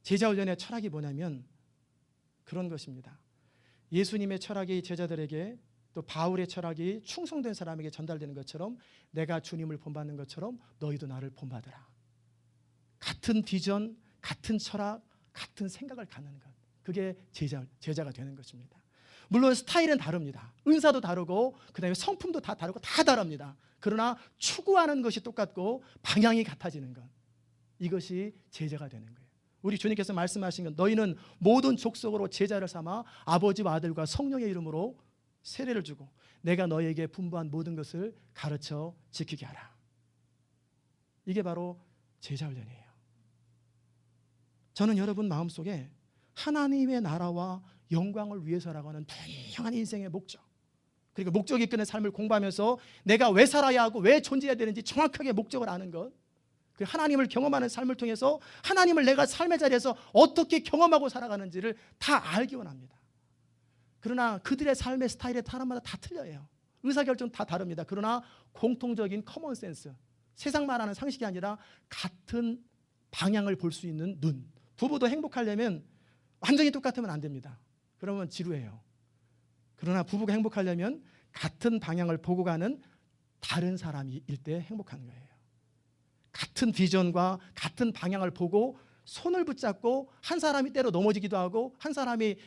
제자훈련의 철학이 뭐냐면 그런 것입니다. 예수님의 철학이 제자들에게 또 바울의 철학이 충성된 사람에게 전달되는 것처럼 내가 주님을 본받는 것처럼 너희도 나를 본받으라. 같은 비전, 같은 철학, 같은 생각을 갖는 것. 그게 제자가 되는 것입니다. 물론 스타일은 다릅니다. 은사도 다르고 그다음에 성품도 다 다르고 다 다릅니다. 그러나 추구하는 것이 똑같고 방향이 같아지는 것. 이것이 제자가 되는 거예요. 우리 주님께서 말씀하신 건 너희는 모든 족속으로 제자를 삼아 아버지와 아들과 성령의 이름으로 세례를 주고 내가 너희에게 분부한 모든 것을 가르쳐 지키게 하라. 이게 바로 제자훈련이에요. 저는 여러분 마음속에 하나님의 나라와 영광을 위해서라고 하는 분명한 인생의 목적, 그리고 목적이 이끄는 삶을 공부하면서 내가 왜 살아야 하고 왜 존재해야 되는지 정확하게 목적을 아는 것, 그 하나님을 경험하는 삶을 통해서 하나님을 내가 삶의 자리에서 어떻게 경험하고 살아가는지를 다 알기 원합니다. 그러나 그들의 삶의 스타일에 사람마다 다 틀려요. 의사결정 다 다릅니다. 그러나 공통적인 커먼센스, 세상 말하는 상식이 아니라 같은 방향을 볼 수 있는 눈. 부부도 행복하려면 완전히 똑같으면 안 됩니다. 그러면 지루해요. 그러나 부부가 행복하려면 같은 방향을 보고 가는 다른 사람일 때 행복한 거예요. 같은 비전과 같은 방향을 보고 손을 붙잡고 한 사람이 때로 넘어지기도 하고 한 사람이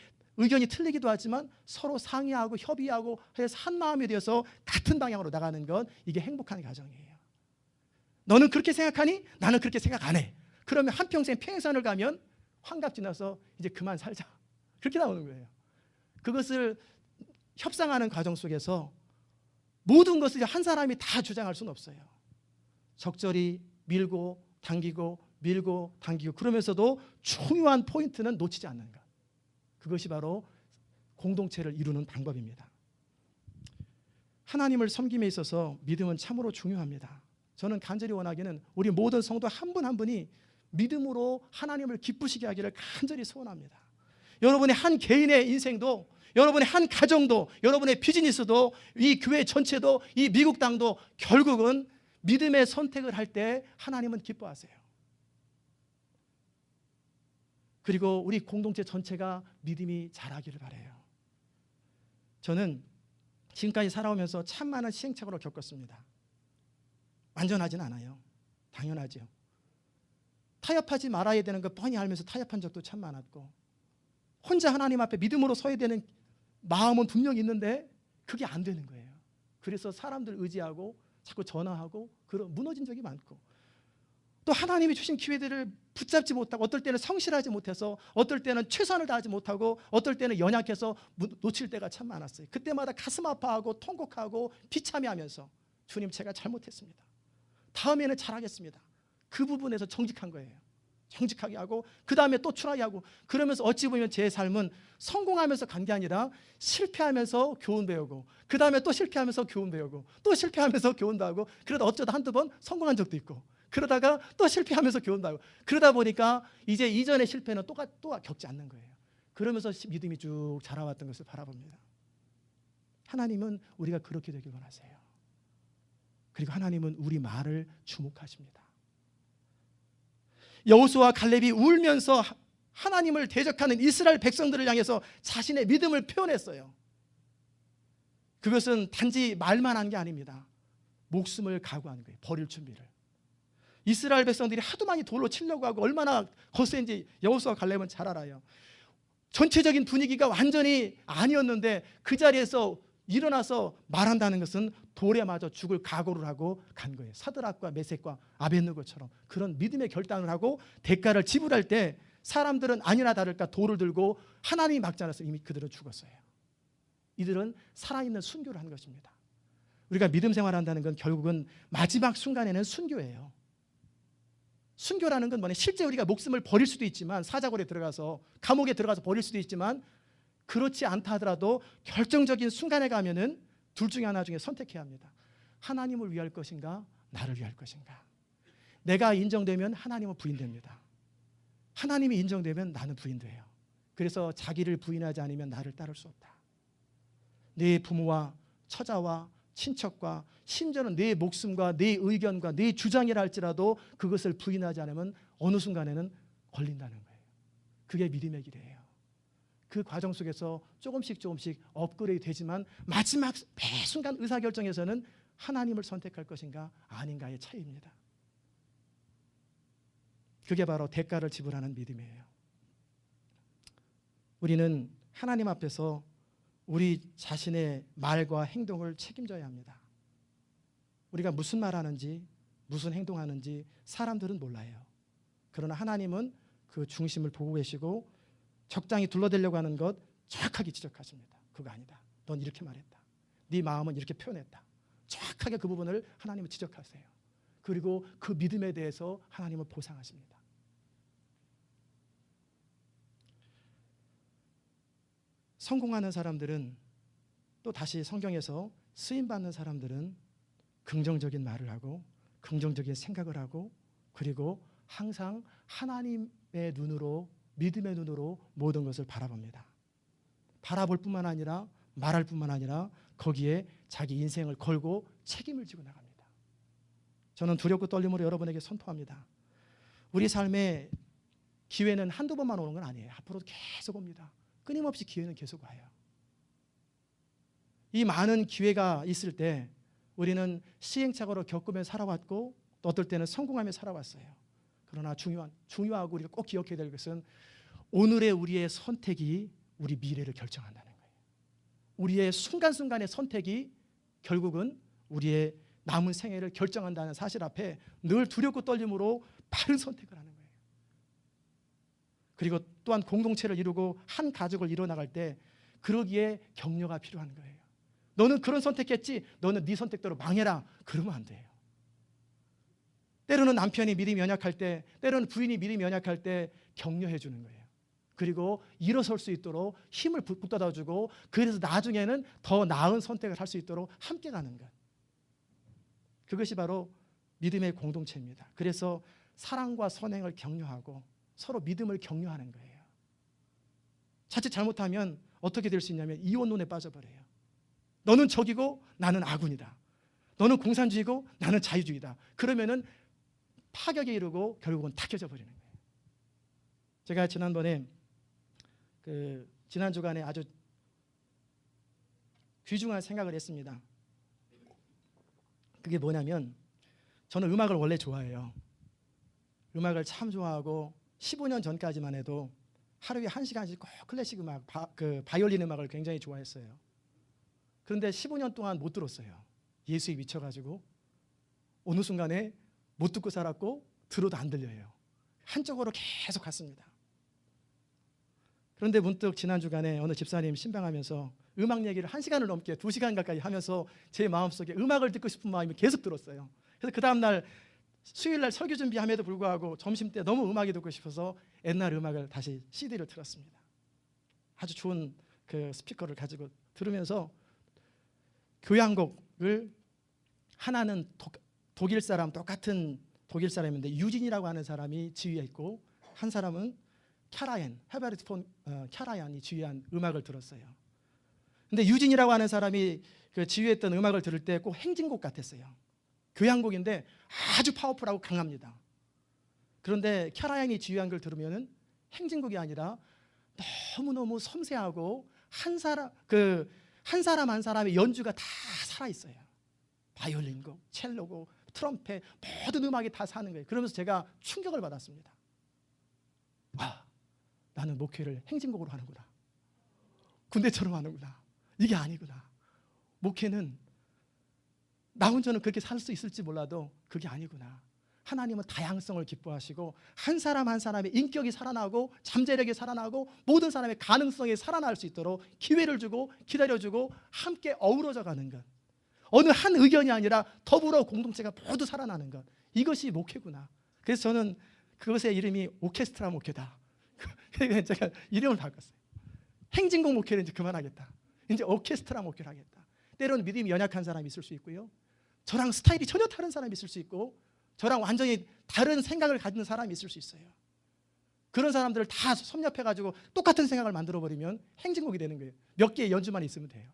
의견이 틀리기도 하지만 서로 상의하고 협의하고 해서 한 마음이 되어서 같은 방향으로 나가는 건 이게 행복한 가정이에요. 너는 그렇게 생각하니? 나는 그렇게 생각 안 해. 그러면 한평생 평행선을 가면 환갑 지나서 이제 그만 살자. 그렇게 나오는 거예요. 그것을 협상하는 과정 속에서 모든 것을 한 사람이 다 주장할 수는 없어요. 적절히 밀고 당기고 밀고 당기고 그러면서도 중요한 포인트는 놓치지 않는 것. 그것이 바로 공동체를 이루는 방법입니다. 하나님을 섬김에 있어서 믿음은 참으로 중요합니다. 저는 간절히 원하기는 우리 모든 성도 한 분 한 분이 믿음으로 하나님을 기쁘시게 하기를 간절히 소원합니다. 여러분의 한 개인의 인생도, 여러분의 한 가정도, 여러분의 비즈니스도, 이 교회 전체도, 이 미국 땅도 결국은 믿음의 선택을 할 때 하나님은 기뻐하세요. 그리고 우리 공동체 전체가 믿음이 자라기를 바라요. 저는 지금까지 살아오면서 참 많은 시행착오를 겪었습니다. 완전하진 않아요. 당연하죠. 타협하지 말아야 되는 거 뻔히 알면서 타협한 적도 참 많았고, 혼자 하나님 앞에 믿음으로 서야 되는 마음은 분명히 있는데 그게 안 되는 거예요. 그래서 사람들 의지하고 자꾸 전화하고 무너진 적이 많고, 또 하나님이 주신 기회들을 붙잡지 못하고, 어떨 때는 성실하지 못해서, 어떨 때는 최선을 다하지 못하고, 어떨 때는 연약해서 놓칠 때가 참 많았어요. 그때마다 가슴 아파하고 통곡하고 비참해하면서 주님, 제가 잘못했습니다. 다음에는 잘하겠습니다. 그 부분에서 정직한 거예요. 정직하게 하고 그 다음에 또 트라이 하고, 그러면서 어찌 보면 제 삶은 성공하면서 간 게 아니라 실패하면서 교훈 배우고, 그 다음에 또 실패하면서 교훈 배우고, 또 실패하면서 교훈도 하고, 그러다 어쩌다 한두 번 성공한 적도 있고, 그러다가 또 실패하면서 교훈도 하고, 그러다 보니까 이제 이전의 실패는 또 겪지 않는 거예요. 그러면서 믿음이 쭉 자라왔던 것을 바라봅니다. 하나님은 우리가 그렇게 되길 원하세요. 그리고 하나님은 우리 말을 주목하십니다. 여호수아와 갈렙이 울면서 하나님을 대적하는 이스라엘 백성들을 향해서 자신의 믿음을 표현했어요. 그것은 단지 말만 한 게 아닙니다. 목숨을 각오한 거예요. 버릴 준비를. 이스라엘 백성들이 하도 많이 돌로 치려고 하고 얼마나 거센지 여호수아와 갈렙은 잘 알아요. 전체적인 분위기가 완전히 아니었는데 그 자리에서 일어나서 말한다는 것은 돌에 맞아 죽을 각오를 하고 간 거예요. 사드락과 메섹과 아벳느고처럼 그런 믿음의 결단을 하고 대가를 지불할 때 사람들은 아니나 다를까 돌을 들고 하나님이 막지 않았어요. 이미 그들은 죽었어요. 이들은 살아있는 순교를 한 것입니다. 우리가 믿음 생활한다는 건 결국은 마지막 순간에는 순교예요. 순교라는 건 뭐냐, 실제 우리가 목숨을 버릴 수도 있지만, 사자굴에 들어가서 감옥에 들어가서 버릴 수도 있지만, 그렇지 않다 하더라도 결정적인 순간에 가면은 둘 중에 하나 중에 선택해야 합니다. 하나님을 위할 것인가, 나를 위할 것인가. 내가 인정되면 하나님은 부인됩니다. 하나님이 인정되면 나는 부인돼요. 그래서 자기를 부인하지 않으면 나를 따를 수 없다. 내 부모와 처자와 친척과 심지어는 내 목숨과 내 의견과 내 주장이라 할지라도 그것을 부인하지 않으면 어느 순간에는 걸린다는 거예요. 그게 믿음의 길이에요. 그 과정 속에서 조금씩 업그레이드 되지만 마지막 매 순간 의사결정에서는 하나님을 선택할 것인가 아닌가의 차이입니다. 그게 바로 대가를 지불하는 믿음이에요. 우리는 하나님 앞에서 우리 자신의 말과 행동을 책임져야 합니다. 우리가 무슨 말하는지 무슨 행동하는지 사람들은 몰라요. 그러나 하나님은 그 중심을 보고 계시고 적당히 둘러대려고 하는 것 정확하게 지적하십니다. 그거 아니다. 넌 이렇게 말했다. 네 마음은 이렇게 표현했다. 정확하게 그 부분을 하나님은 지적하세요. 그리고 그 믿음에 대해서 하나님은 보상하십니다. 성공하는 사람들은, 또 다시 성경에서 쓰임받는 사람들은 긍정적인 말을 하고 긍정적인 생각을 하고, 그리고 항상 하나님의 눈으로, 믿음의 눈으로 모든 것을 바라봅니다. 바라볼 뿐만 아니라 말할 뿐만 아니라 거기에 자기 인생을 걸고 책임을 지고 나갑니다. 저는 두렵고 떨림으로 여러분에게 선포합니다. 우리 삶에 기회는 한두 번만 오는 건 아니에요. 앞으로도 계속 옵니다. 끊임없이 기회는 계속 와요. 이 많은 기회가 있을 때 우리는 시행착오를 겪으며 살아왔고, 또 어떨 때는 성공하며 살아왔어요. 그러나 중요하고 우리가 꼭 기억해야 될 것은 오늘의 우리의 선택이 우리 미래를 결정한다는 거예요. 우리의 순간순간의 선택이 결국은 우리의 남은 생애를 결정한다는 사실 앞에 늘 두렵고 떨림으로 바른 선택을 하는 거예요. 그리고 또한 공동체를 이루고 한 가족을 이뤄나갈 때 그러기에 격려가 필요한 거예요. 너는 그런 선택했지, 너는 네 선택대로 망해라, 그러면 안 돼요. 때로는 남편이 믿음이 연약할 때, 때로는 부인이 믿음이 연약할 때 격려해 주는 거예요. 그리고 일어설 수 있도록 힘을 북돋아주고, 그래서 나중에는 더 나은 선택을 할 수 있도록 함께 가는 것, 그것이 바로 믿음의 공동체입니다. 그래서 사랑과 선행을 격려하고 서로 믿음을 격려하는 거예요. 자칫 잘못하면 어떻게 될 수 있냐면 이혼론에 빠져버려요. 너는 적이고 나는 아군이다. 너는 공산주의고 나는 자유주의다. 그러면은 파격에 이르고 결국은 타켜져 버리는 거예요. 제가 지난번에 지난 주간에 아주 귀중한 생각을 했습니다. 그게 뭐냐면, 저는 음악을 원래 좋아해요. 음악을 참 좋아하고 15년 전까지만 해도 하루에 1시간씩 꼭 클래식 음악, 바이올린 음악을 굉장히 좋아했어요. 그런데 15년 동안 못 들었어요. 예수에 미쳐가지고 어느 순간에 못 듣고 살았고 들어도 안 들려요. 한쪽으로 계속 갔습니다. 그런데 문득 지난 주간에 어느 집사님 신방하면서 음악 얘기를 1시간을 넘게 2시간 가까이 하면서 제 마음속에 음악을 듣고 싶은 마음이 계속 들었어요. 그래서 그 다음날 수요일날 설교 준비함에도 불구하고 점심때 너무 음악이 듣고 싶어서 옛날 음악을 다시 CD를 틀었습니다. 아주 좋은 그 스피커를 가지고 들으면서 교회 한 곡을, 하나는 독일 사람, 똑같은 독일 사람인데 유진이라고 하는 사람이 지휘했고, 한 사람은 헤베르트 폰 캬라얀이 지휘한 음악을 들었어요. 근데 유진이라고 하는 사람이 그 지휘했던 음악을 들을 때 꼭 행진곡 같았어요. 교회 한 곡인데 아주 파워풀하고 강합니다. 그런데 캬라얀이 지휘한 걸 들으면은 행진곡이 아니라 너무너무 섬세하고 한 사람 한 사람의 연주가 다 살아있어요. 바이올린곡, 첼로곡, 트럼펫, 모든 음악이 다 사는 거예요. 그러면서 제가 충격을 받았습니다. 와, 나는 목회를 행진곡으로 하는구나. 군대처럼 하는구나. 이게 아니구나. 목회는 나 혼자는 그렇게 살 수 있을지 몰라도 그게 아니구나. 하나님은 다양성을 기뻐하시고 한 사람 한 사람의 인격이 살아나고 잠재력이 살아나고 모든 사람의 가능성이 살아날 수 있도록 기회를 주고 기다려주고 함께 어우러져 가는 것, 어느 한 의견이 아니라 더불어 공동체가 모두 살아나는 것, 이것이 목회구나. 그래서 저는 그것의 이름이 오케스트라 목회다. 그래서 제가 이름을 바꿨어요. 행진곡 목회는 이제 그만하겠다. 이제 오케스트라 목회를 하겠다. 때로는 믿음이 연약한 사람이 있을 수 있고요, 저랑 스타일이 전혀 다른 사람이 있을 수 있고, 저랑 완전히 다른 생각을 가진 사람이 있을 수 있어요. 그런 사람들을 다 섭렵해가지고 똑같은 생각을 만들어버리면 행진곡이 되는 거예요. 몇 개의 연주만 있으면 돼요.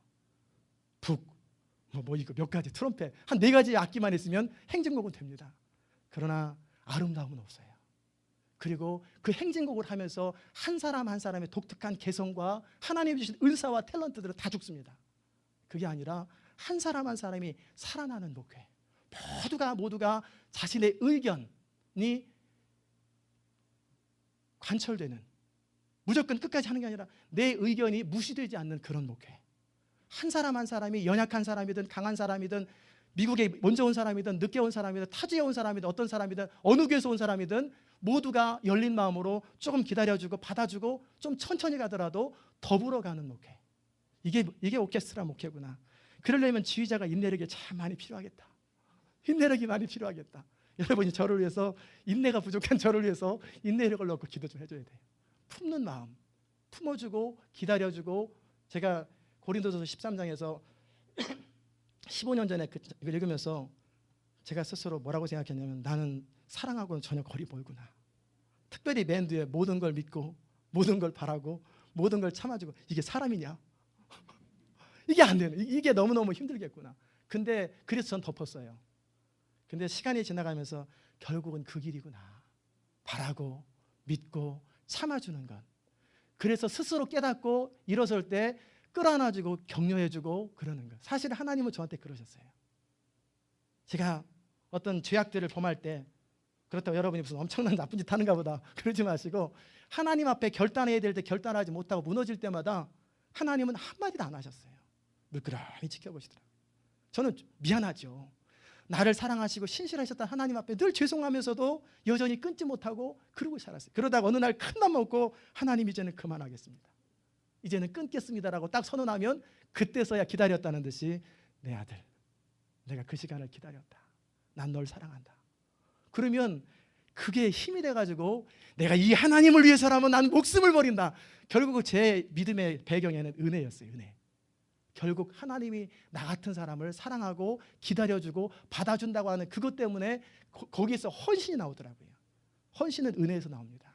이거 몇 가지 트럼펫 한 4가지 악기만 있으면 행진곡은 됩니다. 그러나 아름다움은 없어요. 그리고 그 행진곡을 하면서 한 사람 한 사람의 독특한 개성과 하나님이 주신 은사와 탤런트들은 다 죽습니다. 그게 아니라 한 사람 한 사람이 살아나는 목회, 모두가 자신의 의견이 관철되는, 무조건 끝까지 하는 게 아니라 내 의견이 무시되지 않는 그런 목회. 한 사람 한 사람이 연약한 사람이든 강한 사람이든 미국에 먼저 온 사람이든 늦게 온 사람이든 타지에 온 사람이든 어떤 사람이든 어느 교회에서 온 사람이든 모두가 열린 마음으로 조금 기다려주고 받아주고 좀 천천히 가더라도 더불어 가는 목회, 이게 오케스트라 목회구나. 그러려면 지휘자가 인내력이 참 많이 필요하겠다. 인내력이 많이 필요하겠다. 여러분이 저를 위해서, 인내가 부족한 저를 위해서 인내력을 넣고 기도 좀 해줘야 돼요. 품는 마음, 품어주고 기다려주고. 제가 고린도전서 13장에서 15년 전에 이걸 읽으면서 제가 스스로 뭐라고 생각했냐면, 나는 사랑하고는 전혀 거리 멀구나. 특별히 맨 뒤에 모든 걸 믿고 모든 걸 바라고 모든 걸 참아주고, 이게 사람이냐? 이게 안 되는, 이게 너무너무 힘들겠구나. 근데 그래서 전 덮었어요. 근데 시간이 지나가면서 결국은 그 길이구나. 바라고 믿고 참아주는 것. 그래서 스스로 깨닫고 일어설 때 끌어안아주고 격려해주고 그러는 것. 사실 하나님은 저한테 그러셨어요. 제가 어떤 죄악들을 범할 때 그렇다고 여러분이 무슨 엄청난 나쁜 짓 하는가 보다 그러지 마시고, 하나님 앞에 결단해야 될 때 결단하지 못하고 무너질 때마다 하나님은 한마디도 안 하셨어요. 물끄러미 지켜보시더라고요. 저는 미안하죠. 나를 사랑하시고 신실하셨던 하나님 앞에 늘 죄송하면서도 여전히 끊지 못하고 그러고 살았어요. 그러다가 어느 날 큰 맘 먹고 하나님 이제는 그만하겠습니다, 이제는 끊겠습니다라고 딱 선언하면 그때서야 기다렸다는 듯이 내 아들, 내가 그 시간을 기다렸다. 난 널 사랑한다. 그러면 그게 힘이 돼가지고 내가 이 하나님을 위해서라면 난 목숨을 버린다. 결국 제 믿음의 배경에는 은혜였어요. 은혜. 결국 하나님이 나 같은 사람을 사랑하고 기다려주고 받아준다고 하는 그것 때문에 거기에서 헌신이 나오더라고요. 헌신은 은혜에서 나옵니다.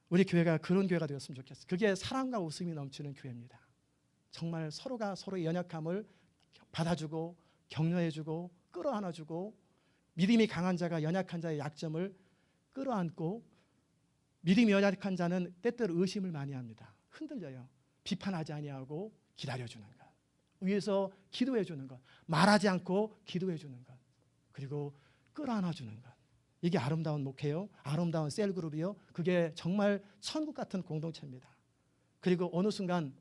우리 교회가 그런 교회가 되었으면 좋겠어요. 그게 사랑과 웃음이 넘치는 교회입니다. 정말 서로가 서로의 연약함을 받아주고 격려해주고 끌어안아주고, 믿음이 강한 자가 연약한 자의 약점을 끌어안고, 믿음이 연약한 자는 때때로 의심을 많이 합니다. 흔들려요. 비판하지 아니하고 기다려주는 것, 위에서 기도해주는 것, 말하지 않고 기도해주는 것, 그리고 끌어안아주는 것. 이게 아름다운 목회요, 아름다운 셀그룹이요, 그게 정말 천국 같은 공동체입니다. 그리고 어느 순간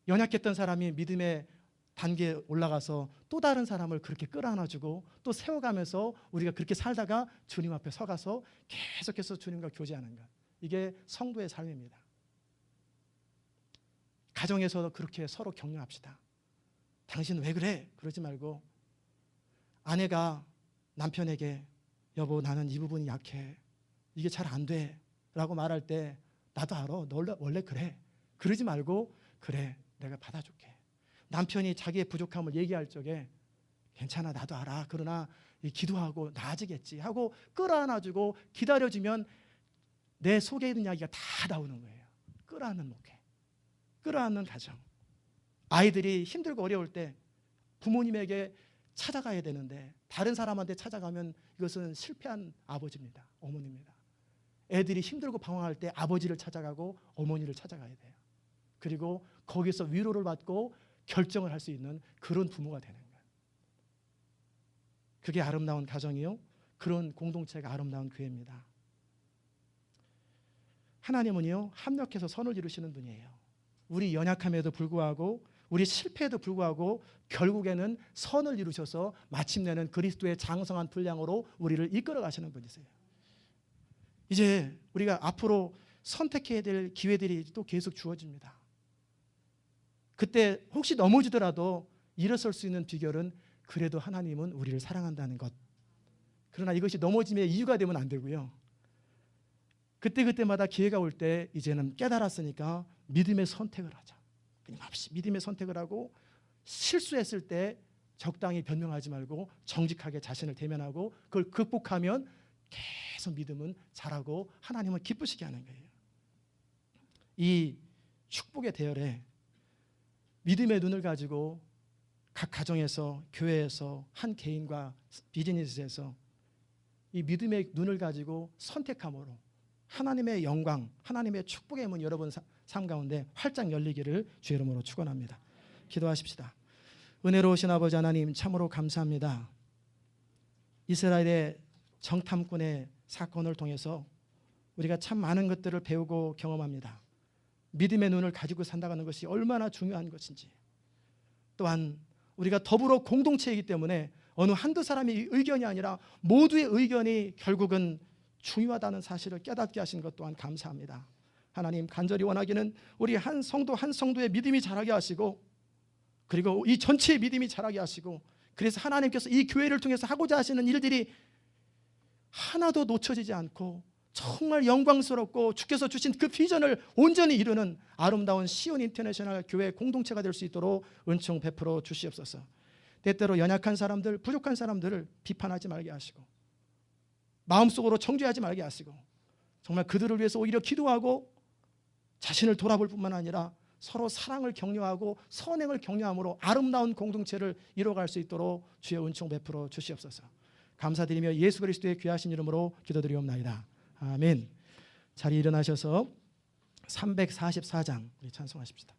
연약했던 사람이 믿음의 단계에 올라가서 또 다른 사람을 그렇게 끌어안아주고 또 세워가면서 우리가 그렇게 살다가 주님 앞에 서가서 계속해서 주님과 교제하는 것, 이게 성도의 삶입니다. 가정에서도 그렇게 서로 격려합시다. 당신 왜 그래? 그러지 말고, 아내가 남편에게 여보 나는 이 부분이 약해, 이게 잘 안 돼 라고 말할 때 나도 알아, 너 원래 그래, 그러지 말고 그래 내가 받아줄게. 남편이 자기의 부족함을 얘기할 적에 괜찮아 나도 알아, 그러나 기도하고 나아지겠지 하고 끌어안아주고 기다려주면 내 속에 있는 이야기가 다 나오는 거예요. 끌어안는 목회, 끌어안는 가정. 아이들이 힘들고 어려울 때 부모님에게 찾아가야 되는데 다른 사람한테 찾아가면 이것은 실패한 아버지입니다. 어머니입니다. 애들이 힘들고 방황할 때 아버지를 찾아가고 어머니를 찾아가야 돼요. 그리고 거기서 위로를 받고 결정을 할 수 있는 그런 부모가 되는 거예요. 그게 아름다운 가정이요, 그런 공동체가 아름다운 교회입니다. 하나님은요 합력해서 선을 이루시는 분이에요. 우리 연약함에도 불구하고 우리 실패에도 불구하고 결국에는 선을 이루셔서 마침내는 그리스도의 장성한 분량으로 우리를 이끌어 가시는 분이세요. 이제 우리가 앞으로 선택해야 될 기회들이 또 계속 주어집니다. 그때 혹시 넘어지더라도 일어설 수 있는 비결은 그래도 하나님은 우리를 사랑한다는 것. 그러나 이것이 넘어짐의 이유가 되면 안 되고요, 그때마다 기회가 올 때 이제는 깨달았으니까 믿음의 선택을 하자. 끊임없이 믿음의 선택을 하고, 실수했을 때 적당히 변명하지 말고 정직하게 자신을 대면하고 그걸 극복하면 계속 믿음은 자라고 하나님은 기쁘시게 하는 거예요. 이 축복의 대열에 믿음의 눈을 가지고 각 가정에서, 교회에서, 한 개인과 비즈니스에서 이 믿음의 눈을 가지고 선택함으로 하나님의 영광, 하나님의 축복의 문 여러분 삶 가운데 활짝 열리기를 주의 이름으로 축원합니다. 기도하십시다. 은혜로우신 아버지 하나님, 참으로 감사합니다. 이스라엘의 정탐꾼의 사건을 통해서 우리가 참 많은 것들을 배우고 경험합니다. 믿음의 눈을 가지고 산다는 것이 얼마나 중요한 것인지, 또한 우리가 더불어 공동체이기 때문에 어느 한두 사람의 의견이 아니라 모두의 의견이 결국은 중요하다는 사실을 깨닫게 하신 것 또한 감사합니다. 하나님, 간절히 원하기는 우리 한 성도 한 성도의 믿음이 자라게 하시고, 그리고 이 전체의 믿음이 자라게 하시고, 그래서 하나님께서 이 교회를 통해서 하고자 하시는 일들이 하나도 놓쳐지지 않고 정말 영광스럽고 주께서 주신 그 비전을 온전히 이루는 아름다운 시온 인터내셔널 교회 공동체가 될 수 있도록 은총 베풀어 주시옵소서. 때때로 연약한 사람들, 부족한 사람들을 비판하지 말게 하시고, 마음속으로 정죄하지 말게 하시고, 정말 그들을 위해서 오히려 기도하고 자신을 돌아볼 뿐만 아니라 서로 사랑을 격려하고 선행을 격려함으로 아름다운 공동체를 이뤄갈 수 있도록 주의 은총 베풀어 주시옵소서. 감사드리며 예수 그리스도의 귀하신 이름으로 기도드리옵나이다. 아멘. 자리에 일어나셔서 344장 우리 찬송하십시다.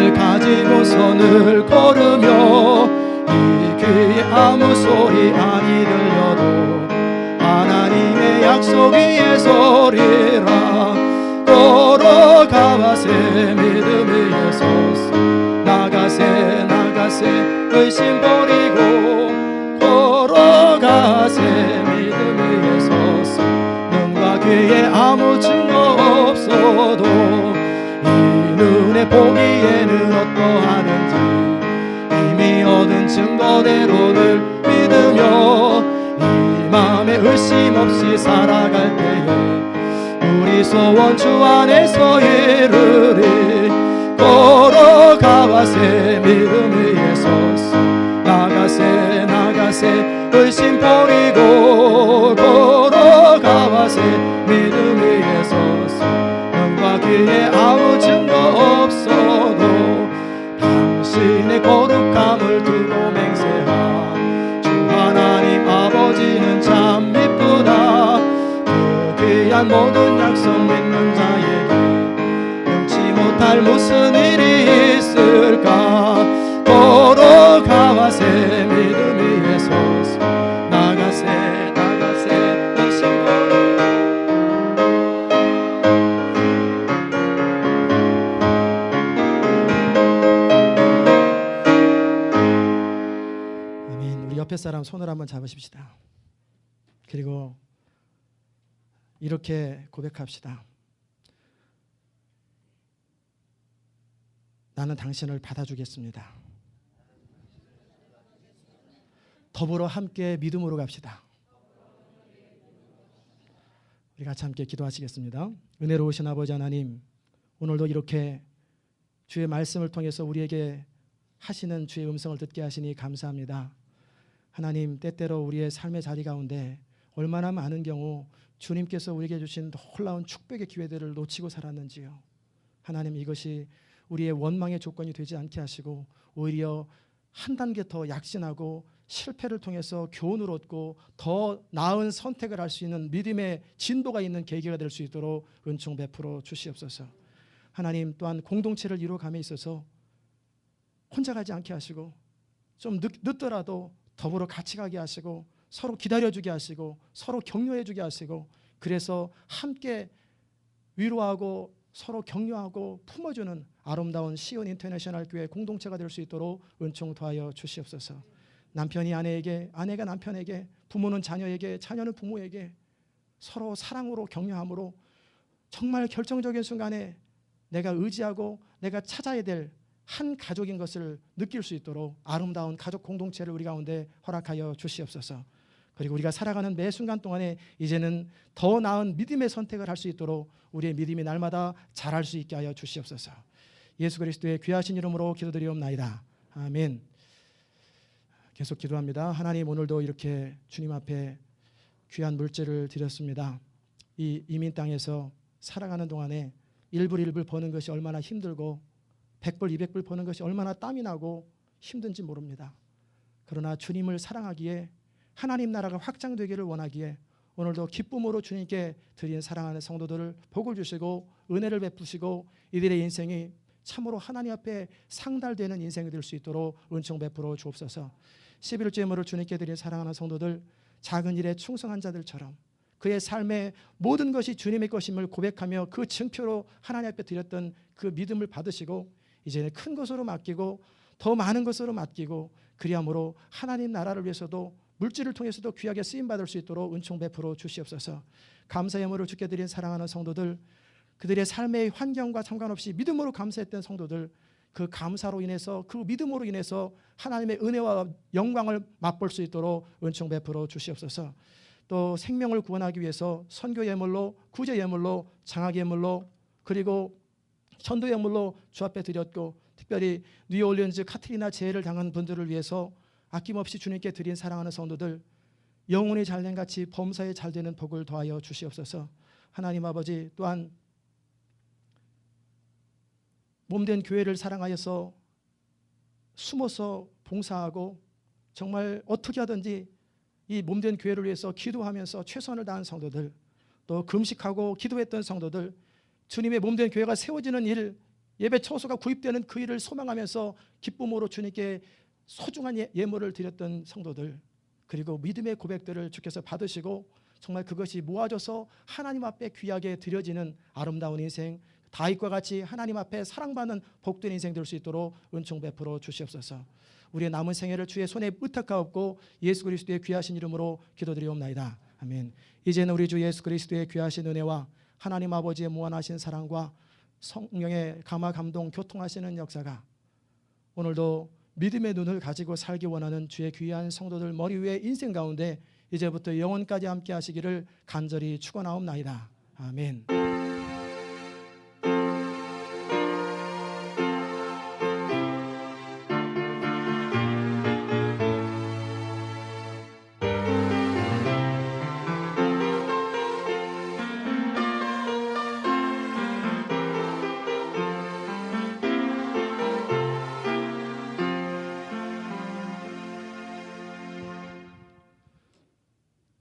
마음을 가지고서 늘 걸으며 이 귀에 아무 소리 아니 들려도 하나님의 약속 위에 서리라. 걸어가세 믿음 위에 서서 나가세 의심 버리고 걸어가세 믿음 위에 서서 눈과 귀에 아무 증거 없어도 이 눈에 보기에는 어떠하는지 이미 얻은 증거대로를 믿으며 이 마음에 의심 없이 살아갈 때에 우리 소원 주 안에서 이루리. 걸어가세 믿음 위에 서서 나가세 의심 버리고 걸어가세 믿음 위에 서서 눈과 귀에 아무 증거 없어도 당신의 거룩함을 두고 맹세하. 주 하나님 아버지는 참 미쁘다. 그 귀한 모든 약속 믿는 자에게 능치 못할 무슨 일이 있을까. 걸어가세 믿음 위에 서서 나가세 의심 버리고. 아멘. 우리 옆에 사람 손을 한번 잡으십시다. 그리고 이렇게 고백합시다. 나는 당신을 받아주겠습니다. 더불어 함께 믿음으로 갑시다. 우리 같이 함께 기도하시겠습니다. 은혜로우신 아버지 하나님, 오늘도 이렇게 주의 말씀을 통해서 우리에게 하시는 주의 음성을 듣게 하시니 감사합니다. 하나님, 때때로 우리의 삶의 자리 가운데 얼마나 많은 경우 주님께서 우리에게 주신 놀라운 축복의 기회들을 놓치고 살았는지요. 하나님, 이것이 우리의 원망의 조건이 되지 않게 하시고 오히려 한 단계 더 약진하고 실패를 통해서 교훈을 얻고 더 나은 선택을 할 수 있는 믿음의 진도가 있는 계기가 될 수 있도록 은총 베풀어 주시옵소서. 하나님, 또한 공동체를 이루어감에 있어서 혼자 가지 않게 하시고 좀 늦더라도 더불어 같이 가게 하시고 서로 기다려주게 하시고 서로 격려해주게 하시고 그래서 함께 위로하고 서로 격려하고 품어주는 아름다운 시온 인터내셔널 교회 공동체가 될 수 있도록 은총 더하여 주시옵소서. 남편이 아내에게, 아내가 남편에게, 부모는 자녀에게, 자녀는 부모에게 서로 사랑으로 격려함으로 정말 결정적인 순간에 내가 의지하고 내가 찾아야 될 한 가족인 것을 느낄 수 있도록 아름다운 가족 공동체를 우리 가운데 허락하여 주시옵소서. 그리고 우리가 살아가는 매 순간 동안에 이제는 더 나은 믿음의 선택을 할 수 있도록 우리의 믿음이 날마다 자랄 수 있게 하여 주시옵소서. 예수 그리스도의 귀하신 이름으로 기도드리옵나이다. 아멘. 계속 기도합니다. 하나님, 오늘도 이렇게 주님 앞에 귀한 물질을 드렸습니다. 이 이민 땅에서 살아가는 동안에 1불 1불 버는 것이 얼마나 힘들고 100불 200불 버는 것이 얼마나 땀이 나고 힘든지 모릅니다. 그러나 주님을 사랑하기에 하나님 나라가 확장되기를 원하기에 오늘도 기쁨으로 주님께 드린 사랑하는 성도들을 복을 주시고 은혜를 베푸시고 이들의 인생이 참으로 하나님 앞에 상달되는 인생이 될 수 있도록 은총 베풀어 주옵소서. 11조 예물을 주님께 드린 사랑하는 성도들, 작은 일에 충성한 자들처럼 그의 삶의 모든 것이 주님의 것임을 고백하며 그 증표로 하나님 앞에 드렸던 그 믿음을 받으시고 이제는 큰 것으로 맡기고 더 많은 것으로 맡기고 그리함으로 하나님 나라를 위해서도 물질을 통해서도 귀하게 쓰임받을 수 있도록 은총 베풀어 주시옵소서. 감사 예물을 주께 드린 사랑하는 성도들, 그들의 삶의 환경과 상관없이 믿음으로 감사했던 성도들, 그 감사로 인해서 그 믿음으로 인해서 하나님의 은혜와 영광을 맛볼 수 있도록 은총 베풀어 주시옵소서. 또 생명을 구원하기 위해서 선교 예물로, 구제 예물로, 장학 예물로, 그리고 전도 예물로 주 앞에 드렸고, 특별히 뉴올리언즈 카트리나 재해를 당한 분들을 위해서 아낌없이 주님께 드린 사랑하는 성도들, 영혼이 잘된 같이 범사에 잘되는 복을 더하여 주시옵소서. 하나님 아버지, 또한 몸된 교회를 사랑하여서 숨어서 봉사하고 정말 어떻게 하든지 이 몸된 교회를 위해서 기도하면서 최선을 다한 성도들, 또 금식하고 기도했던 성도들, 주님의 몸된 교회가 세워지는 일, 예배 처소가 구입되는 그 일을 소망하면서 기쁨으로 주님께 소중한 예물을 드렸던 성도들, 그리고 믿음의 고백들을 주께서 받으시고 정말 그것이 모아져서 하나님 앞에 귀하게 드려지는 아름다운 인생, 다윗과 같이 하나님 앞에 사랑받는 복된 인생 될 수 있도록 은총 베풀어 주시옵소서. 우리의 남은 생애를 주의 손에 의탁하옵고 예수 그리스도의 귀하신 이름으로 기도드리옵나이다. 아멘. 이제는 우리 주 예수 그리스도의 귀하신 은혜와 하나님 아버지의 무한하신 사랑과 성령의 감화 감동 교통하시는 역사가 오늘도 믿음의 눈을 가지고 살기 원하는 주의 귀한 성도들 머리 위에 인생 가운데 이제부터 영원까지 함께 하시기를 간절히 축원하옵나이다. 아멘.